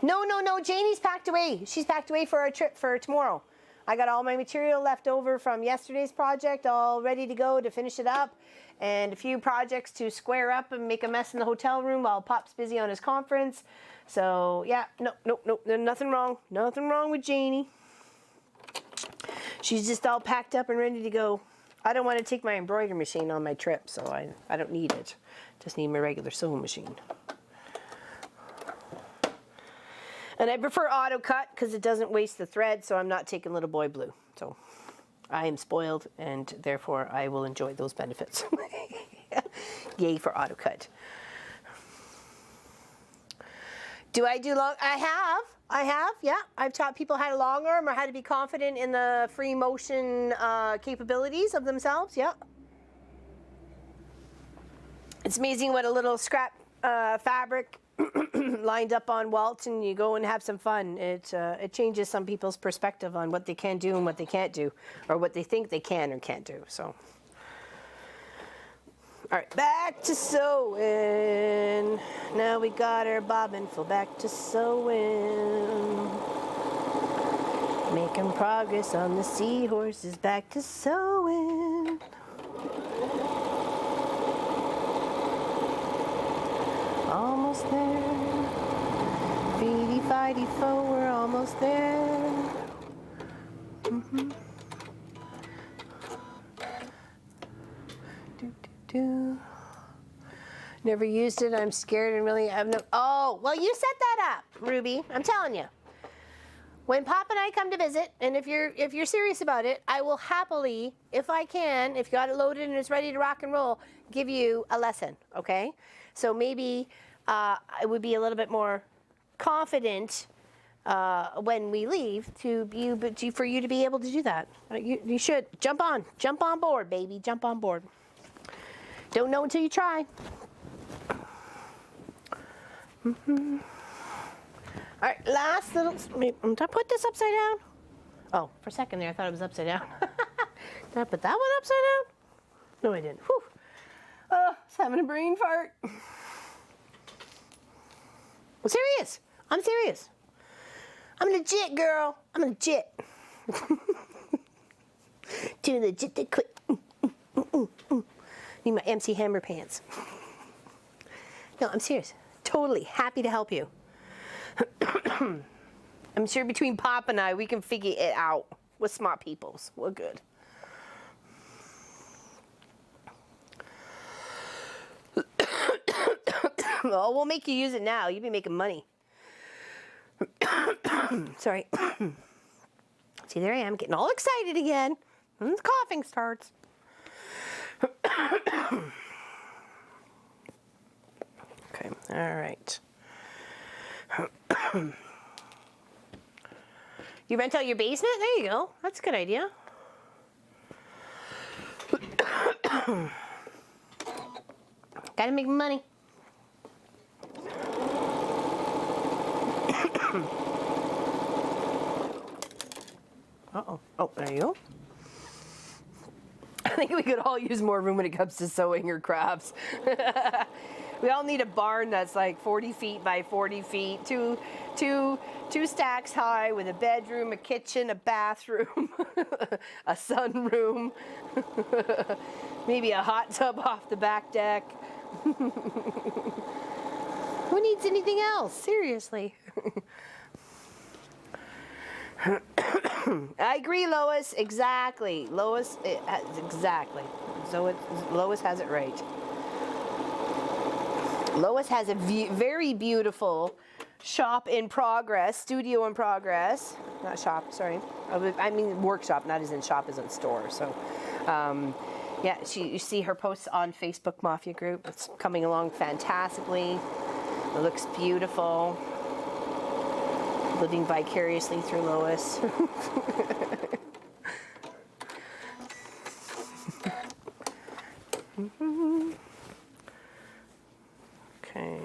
No, Janie's packed away. She's packed away for a trip for tomorrow. I got all my material left over from yesterday's project, all ready to go to finish it up, and a few projects to square up and make a mess in the hotel room while Pop's busy on his conference. So yeah, no, nothing wrong. Nothing wrong with Janie. She's just all packed up and ready to go. I don't want to take my embroidery machine on my trip, so I don't need it. Just need my regular sewing machine. And I prefer auto cut because it doesn't waste the thread, so I'm not taking little boy blue. So I am spoiled, and therefore I will enjoy those benefits. Yay for auto cut. Do I do long? I have, yeah. I've taught people how to long arm or how to be confident in the free motion capabilities of themselves, yeah. It's amazing what a little scrap fabric lined up on Walt and you go and have some fun. It changes some people's perspective on what they can do and what they can't do, or what they think they can or can't do. So, all right, back to sewing. Now we got our bobbin full. Back to sewing. Making progress on the seahorses. Back to sewing. Almost there. Feety fighty fo, we're almost there. Never used it. I'm scared and really have no. Oh, well, you set that up, Ruby. I'm telling you. When Pop and I come to visit, and if you're serious about it, I will happily, if I can, if you got it loaded and it's ready to rock and roll, give you a lesson. Okay? So maybe I would be a little bit more confident when we leave for you to be able to do that. You should jump on board, baby, jump on board. Don't know until you try. All right, last little. Did I put this upside down? Oh, for a second there, I thought it was upside down. Did I put that one upside down? No, I didn't. Whew. Oh, I was having a brain fart. I'm serious. I'm serious. I'm legit, girl. I'm legit. Do legit the quick. Need my MC Hammer pants. No, I'm serious. Totally happy to help you. I'm sure between Pop and I, we can figure it out. We're smart peoples. We're good. Well, we'll make you use it now. You'll be making money. Sorry. See, there I am, getting all excited again. And the coughing starts. Okay, all right. You rent out your basement? There you go. That's a good idea. Gotta make money. Uh-oh. Oh, there you go. I think we could all use more room when it comes to sewing or crafts. We all need a barn that's like 40 feet by 40 feet, two stacks high with a bedroom, a kitchen, a bathroom, a sunroom, maybe a hot tub off the back deck. Who needs anything else? Seriously. I agree, Lois. Exactly. Lois, exactly. So Lois has it right. Lois has a very beautiful shop in progress, studio in progress. Not shop, sorry. I mean workshop, not as in shop as in store. So, yeah, you see her posts on Facebook Mafia group. It's coming along fantastically. It looks beautiful. Living vicariously through Lois. Okay,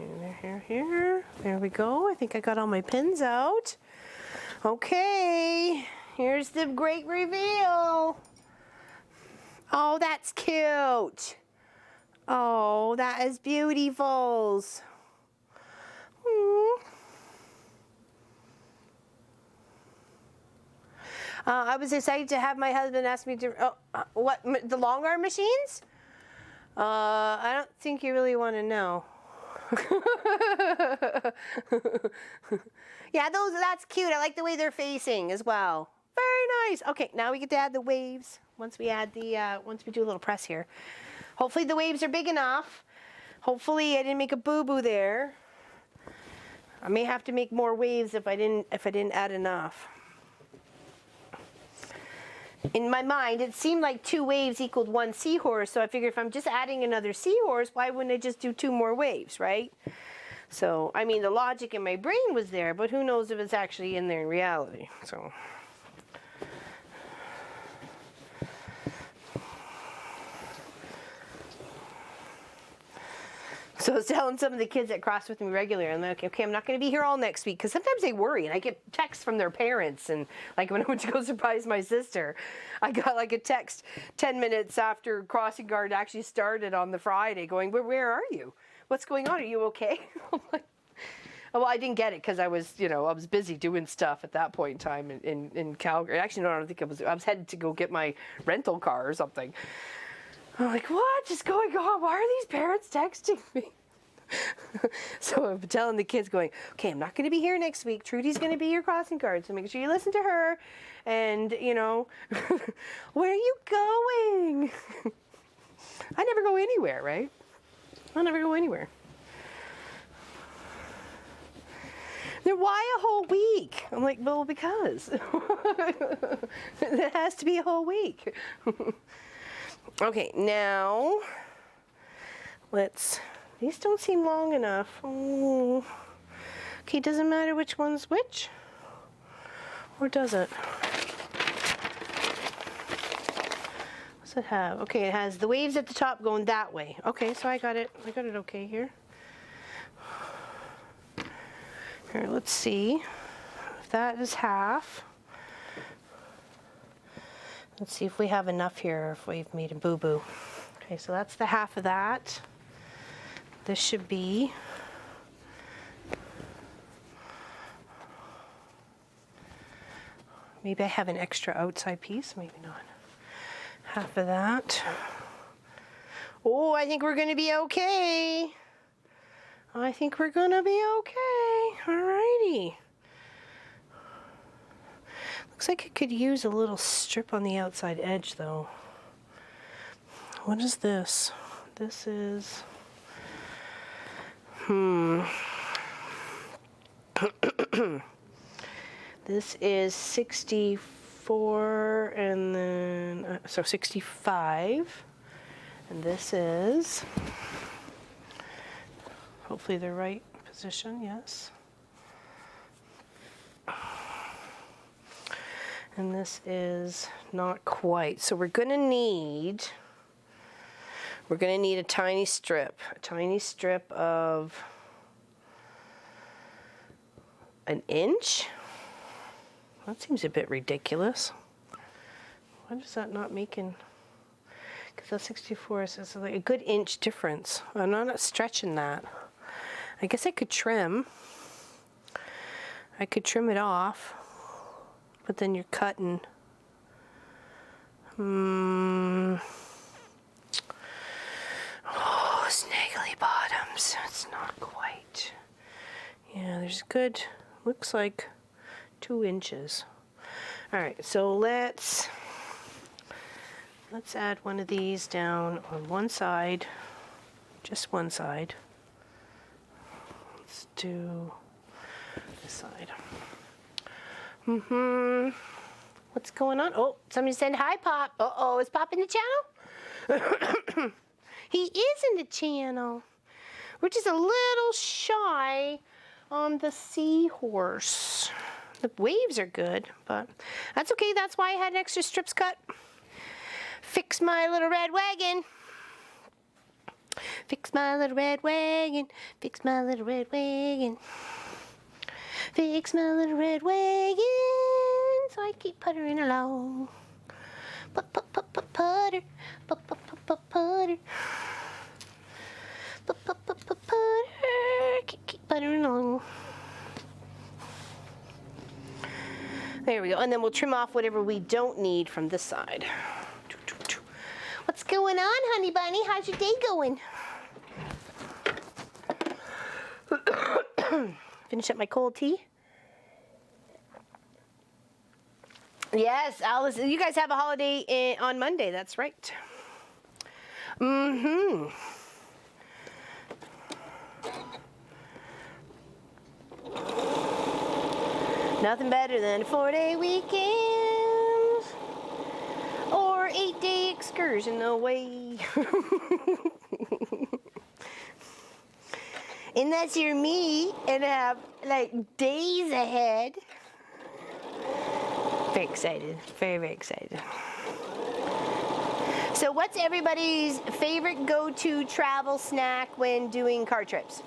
here. There we go. I think I got all my pins out. Okay, here's the great reveal. Oh, that's cute. Oh, that is beautiful. I was excited to have my husband ask me to, what, the long arm machines? I don't think you really want to know. Yeah, that's cute. I like the way they're facing as well. Very nice. Okay, now we get to add the waves. Once we do a little press here. Hopefully the waves are big enough. Hopefully I didn't make a boo-boo there. I may have to make more waves if I didn't add enough. In my mind, it seemed like 2 waves equaled 1 seahorse, so I figured if I'm just adding another seahorse, why wouldn't I just do 2 more waves, right? So, I mean, the logic in my brain was there, but who knows if it's actually in there in reality, so. So I was telling some of the kids that cross with me regularly, I'm like, okay, I'm not going to be here all next week, because sometimes they worry, and I get texts from their parents, and like when I went to go surprise my sister, I got like a text 10 minutes after crossing guard actually started on the Friday going, where are you? What's going on? Are you okay? I'm like, well, I didn't get it because I was, I was busy doing stuff at that point in time in Calgary. Actually, no, I don't think I was headed to go get my rental car or something. I'm like, what is going on? Why are these parents texting me? So I'm telling the kids going, okay, I'm not going to be here next week. Trudy's going to be your crossing guard, so make sure you listen to her. And, where are you going? I never go anywhere, right? I never go anywhere. Then why a whole week? I'm like, well, because. It has to be a whole week. Okay, now these don't seem long enough. Oh. Okay, doesn't matter which one's which, or does it? What's it have? Okay, it has the waves at the top going that way. Okay, so I got it okay here. Here, let's see if that is half. Let's see if we have enough here, if we've made a boo-boo. Okay, so that's the half of that. This should be maybe I have an extra outside piece, maybe not. Half of that. Oh, I think we're gonna be okay. I think we're gonna be okay. Alrighty. Looks like it could use a little strip on the outside edge though. What is this? This is, this is 64 and then, so 65. And this is, hopefully the right position, yes. And this is not quite. So we're gonna need a tiny strip of an inch. That seems a bit ridiculous. Why is that not making, because that's 64, so it's like a good inch difference. I'm not stretching that. I guess I could trim. I could trim it off. But then you're cutting. Oh, snaggly bottoms. It's not quite. there's good, looks like 2 inches. All right, so let's add one of these down on one side, just one side. Let's do this side. What's going on? Oh, somebody said hi, Pop. Uh-oh, is Pop in the channel? He is in the channel. We're just a little shy on the seahorse. The waves are good, but that's okay. That's why I had extra strips cut. Fix my little red wagon. Fix my little red wagon. Fix my little red wagon. Fix my little red wagon. So I keep puttering along. Putter. Putter. Keep puttering along. There we go. And then we'll trim off whatever we don't need from this side. What's going on, honey bunny? How's your day going? Finish up my cold tea. Yes, Alice, you guys have a holiday on Monday. That's right. Nothing better than a 4-day weekend or 8-day excursion away. Unless you're me and have like days ahead. Very excited, very, very excited. So what's everybody's favorite go-to travel snack when doing car trips?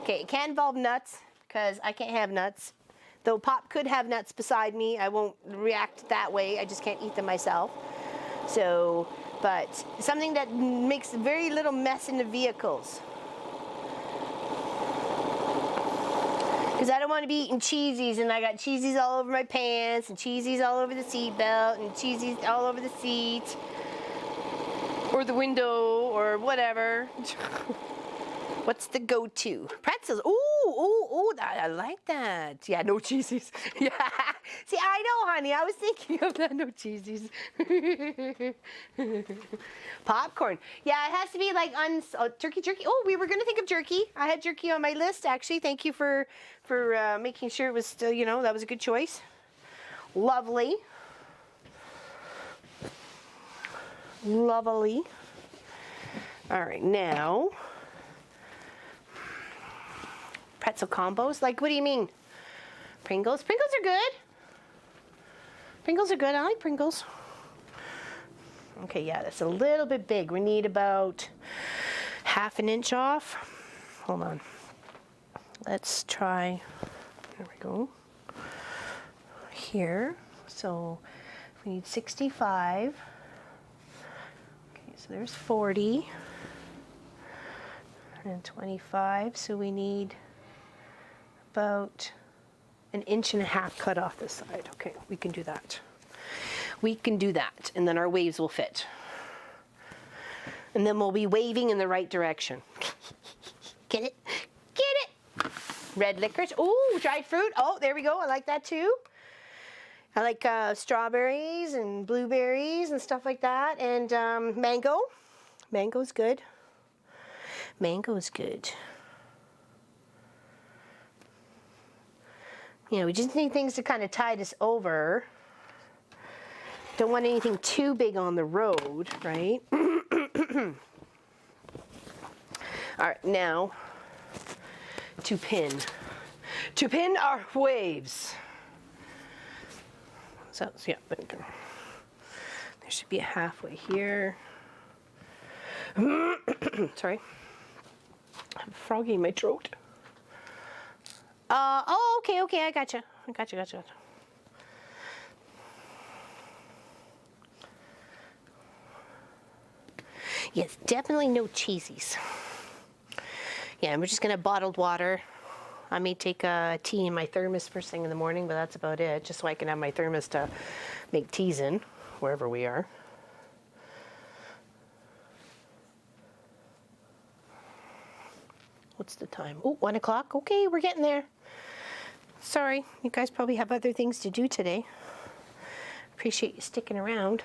Okay, it can involve nuts because I can't have nuts. Though Pop could have nuts beside me, I won't react that way. I just can't eat them myself. So, but something that makes very little mess in the vehicles. Because I don't want to be eating cheesies, and I got cheesies all over my pants, and cheesies all over the seat belt, and cheesies all over the seat, or the window, or whatever. What's the go-to? Pretzels. Ooh, I like that. Yeah, no cheesies. Yeah. See, I know, honey. I was thinking of that. No cheesies. Popcorn. Yeah, it has to be like turkey. Oh, we were going to think of jerky. I had jerky on my list, actually. Thank you for making sure it was still, that was a good choice. Lovely. Lovely. All right, now... pretzel combos? Like, what do you mean? Pringles? Pringles are good. Pringles are good. I like Pringles. Okay, yeah, that's a little bit big. We need about 1/2 inch off. Hold on. Let's try, there we go. Here. So we need 65. Okay, so there's 40. And 25. So we need about 1.5 inches cut off this side. Okay, we can do that. We can do that, and then our waves will fit. And then we'll be waving in the right direction. Get it? Get it? Red licorice. Ooh, dried fruit. Oh, there we go. I like that too. I like strawberries and blueberries and stuff like that. And mango. Mango's good. Mango's good. We just need things to kind of tide us over. Don't want anything too big on the road, right? All right, now to pin our waves. So yeah, there should be a halfway here. Sorry, I have a froggy in my throat. Oh, okay, I gotcha. Yes, definitely no cheesies. Yeah, and we're just gonna bottled water. I may take tea in my thermos first thing in the morning, but that's about it, just so I can have my thermos to make teas in, wherever we are. What's the time? Oh, 1 o'clock. Okay, we're getting there. Sorry, you guys probably have other things to do today. Appreciate you sticking around.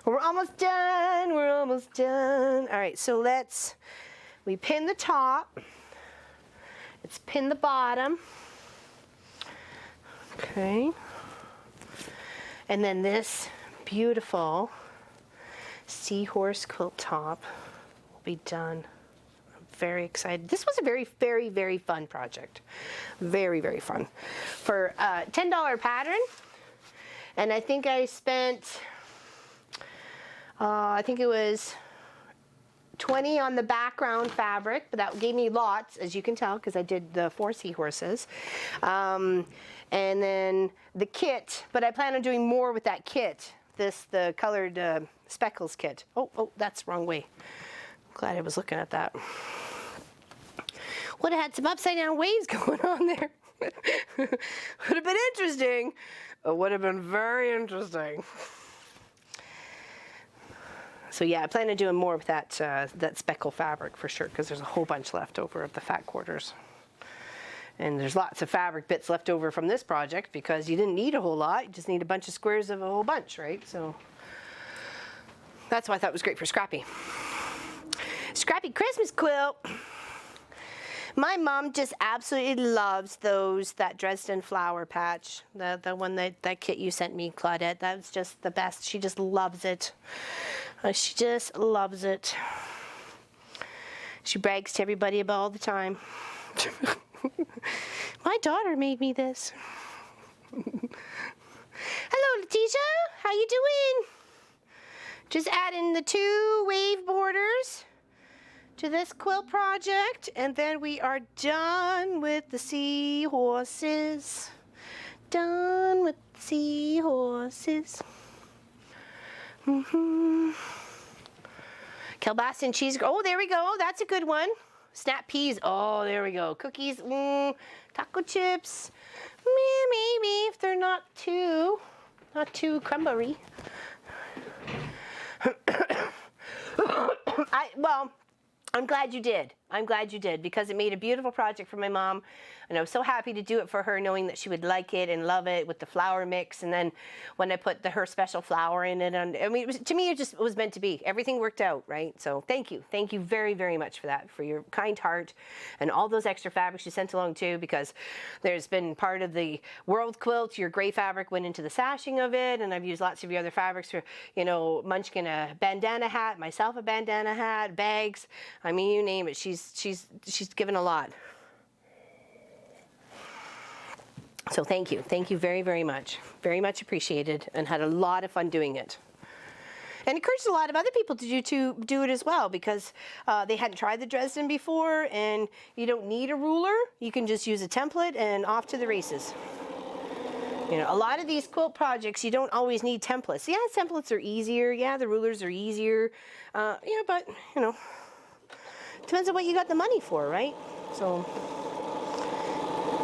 We're almost done, we're almost done. All right, so we pin the top. Let's pin the bottom. Okay. And then this beautiful Seahorse quilt top will be done. I'm very excited. This was a very, very, very fun project. Very, very fun. For a $10 pattern, and I think I spent, I think it was 20 on the background fabric, but that gave me lots, as you can tell, because I did the 4 seahorses. And then the kit, but I plan on doing more with that kit. The colored speckles kit. Oh, that's the wrong way. Glad I was looking at that. Would have had some upside down waves going on there. Would have been interesting. It would have been very interesting. So yeah, I plan on doing more with that speckle fabric for sure, because there's a whole bunch left over of the fat quarters. And there's lots of fabric bits left over from this project because you didn't need a whole lot. You just need a bunch of squares of a whole bunch, right? So that's why I thought it was great for Scrappy. Scrappy Christmas quilt. My mom just absolutely loves that Dresden flower patch. The one that kit you sent me, Claudette. That was just the best. She just loves it. She just loves it. She brags to everybody about all the time. My daughter made me this. Hello, Letitia. How you doing? Just adding the 2 wave borders to this quilt project, and then we are done with the seahorses. Done with the seahorses. Kielbasa and cheese. Oh, there we go. That's a good one. Snap peas. Oh, there we go. Cookies. Taco chips. Maybe if they're not too crumbly. I'm glad you did. I'm glad you did, because it made a beautiful project for my mom, and I was so happy to do it for her, knowing that she would like it and love it with the flour mix. And then when I put her special flour in it, and I mean, to me, it was meant to be. Everything worked out, right? So thank you very, very much for that, for your kind heart, and all those extra fabrics you sent along too. Because there's been part of the world quilt, your gray fabric went into the sashing of it, and I've used lots of your other fabrics for, Munchkin a bandana hat, myself a bandana hat, bags. I mean, you name it. She's given a lot. So thank you very, very much appreciated, and had a lot of fun doing it, and encouraged a lot of other people to do it as well, because they hadn't tried the Dresden before, and you don't need a ruler. You can just use a template and off to the races. A lot of these quilt projects, you don't always need templates. Yeah, templates are easier. Yeah, the rulers are easier. But depends on what you got the money for, right? So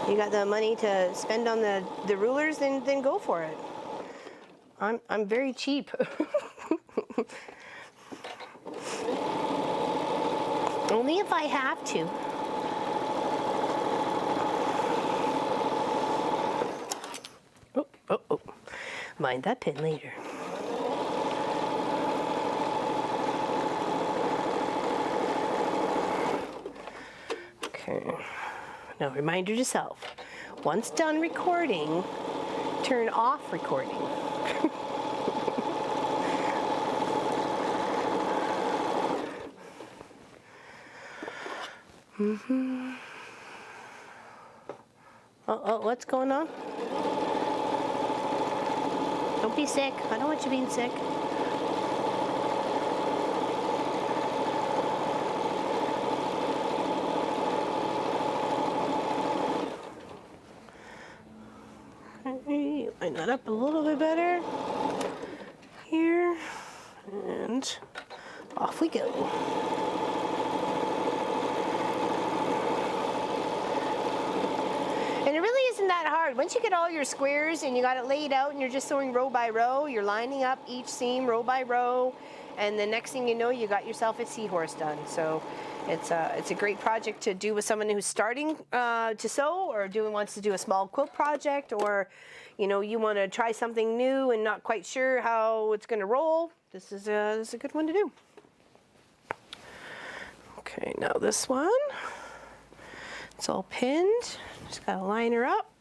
you got the money to spend on the rulers, then go for it. I'm very cheap. Only if I have to. Oh. Mind that pin later. Okay. Now, reminder to self. Once done recording, turn off recording. Oh, what's going on? Don't be sick. I don't want you being sick. Line that up a little bit better. Here. And off we go. And it really isn't that hard. Once you get all your squares and you got it laid out and you're just sewing row by row, you're lining up each seam row by row, and the next thing you know, you got yourself a seahorse done. So It's a great project to do with someone who's starting to sew, or wants to do a small quilt project, or you want to try something new and not quite sure how it's going to roll. This is a good one to do. Okay, now this one, it's all pinned. Just got to line her up.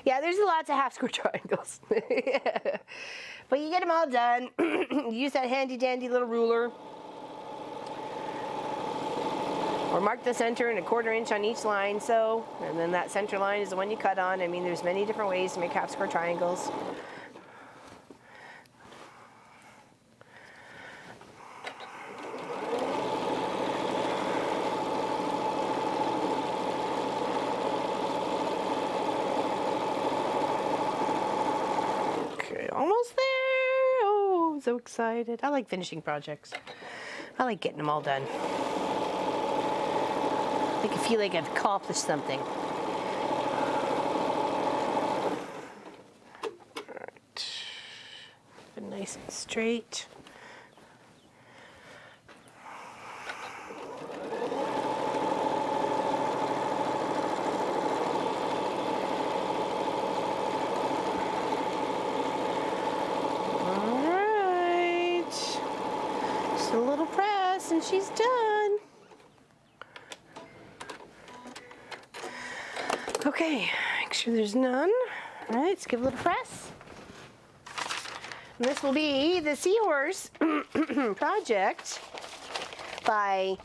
Yeah, there's lots of half square triangles. But you get them all done. Use that handy dandy little ruler. Or mark the center and 1/4 inch on each line, and then that center line is the one you cut on. I mean, there's many different ways to make half square triangles. Almost there. Oh, I'm so excited. I like finishing projects. I like getting them all done. I feel like I've accomplished something. All right. Nice and straight. A little press and she's done. Okay, make sure there's none. All right, let's give a little press. And this will be the Seahorse project by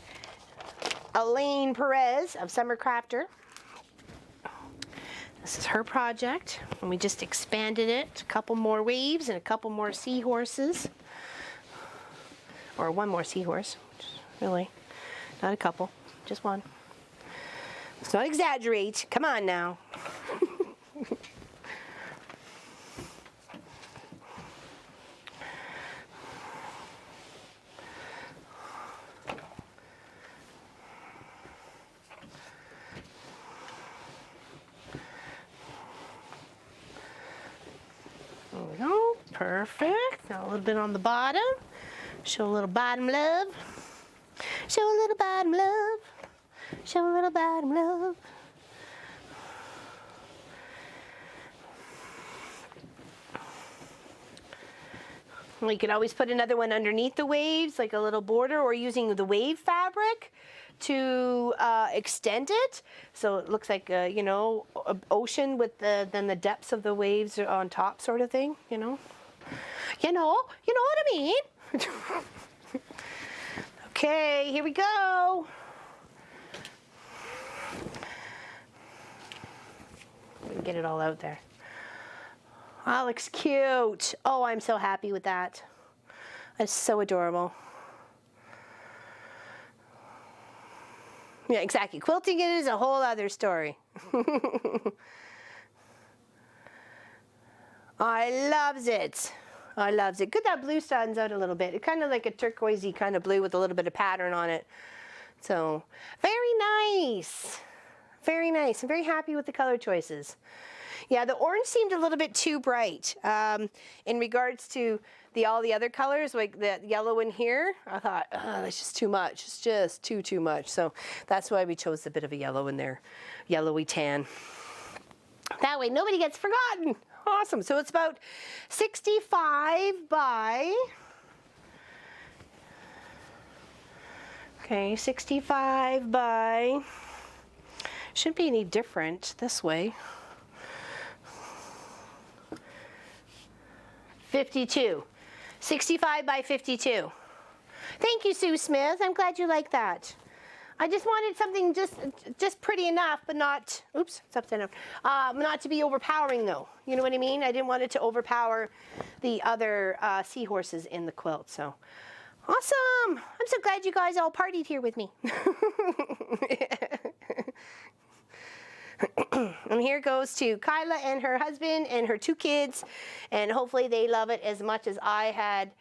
Elaine Perez of Summer Crafter. This is her project, and we just expanded it. A couple more waves and a couple more seahorses. Or one more seahorse, which is really not a couple, just one. Let's not exaggerate. Come on now. There we go. Perfect. Now a little bit on the bottom. Show a little bottom love. Show a little bottom love. Show a little bottom love. Well, you could always put another one underneath the waves, like a little border, or using the wave fabric to extend it, so it looks like an ocean with then the depths of the waves are on top, sort of thing. You know what I mean. Okay, here we go. Get it all out there. Oh, looks cute. Oh, I'm so happy with that. That's so adorable. Yeah, exactly. Quilting it is a whole other story. I loves it. I loves it. Good, that blue stands out a little bit. It's kind of like a turquoisey kind of blue with a little bit of pattern on it. So, very nice. Very nice. I'm very happy with the color choices. Yeah, the orange seemed a little bit too bright. In regards to all the other colors, like the yellow in here, I thought, oh, that's just too much. It's just too much. So that's why we chose a bit of a yellow in there, yellowy tan. That way nobody gets forgotten. Awesome. So it's about 65 by, 65 by, shouldn't be any different this way. 52. 65 by 52. Thank you, Sue Smith. I'm glad you like that. I just wanted something just pretty enough, but not, oops, it's upside down, not to be overpowering though. You know what I mean? I didn't want it to overpower the other seahorses in the quilt. So Awesome. I'm so glad you guys all partied here with me. And here goes to Kyla and her husband and her 2 kids, and hopefully they love it as much as I had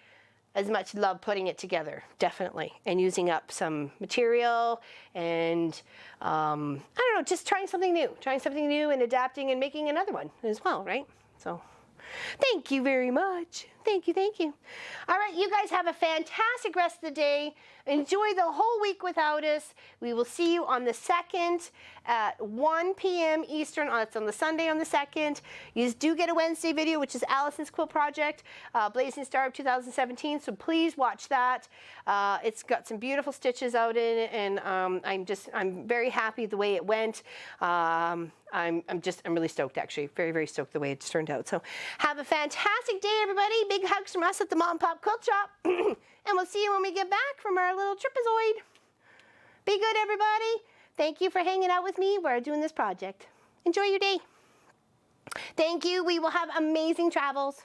as much love putting it together, definitely, and using up some material and I don't know, just trying something new and adapting and making another one as well, right? So thank you very much. Thank you, thank you. All right, you guys have a fantastic rest of the day. Enjoy the whole week without us. We will see you on the 2nd at 1 p.m. Eastern. It's on the Sunday on the 2nd. You do get a Wednesday video, which is Allison's Quilt Project, Blazing Star of 2017. So please watch that. It's got some beautiful stitches out in it, and I'm very happy the way it went. I'm really stoked, actually. Very, very stoked the way it's turned out. So have a fantastic day, everybody. Big hugs from us at the Mom and Pop Quilt Shop. And we'll see you when we get back from our little tripazoid. Be good, everybody. Thank you for hanging out with me while doing this project. Enjoy your day. Thank you. We will have amazing travels.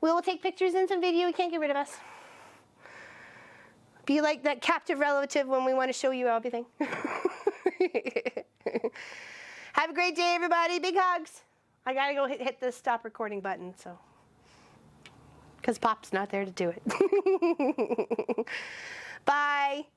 We will take pictures and some video. You can't get rid of us. Be like that captive relative when we want to show you everything. Have a great day, everybody. Big hugs. I got to go hit the stop recording button, so. Because Pop's not there to do it. Bye.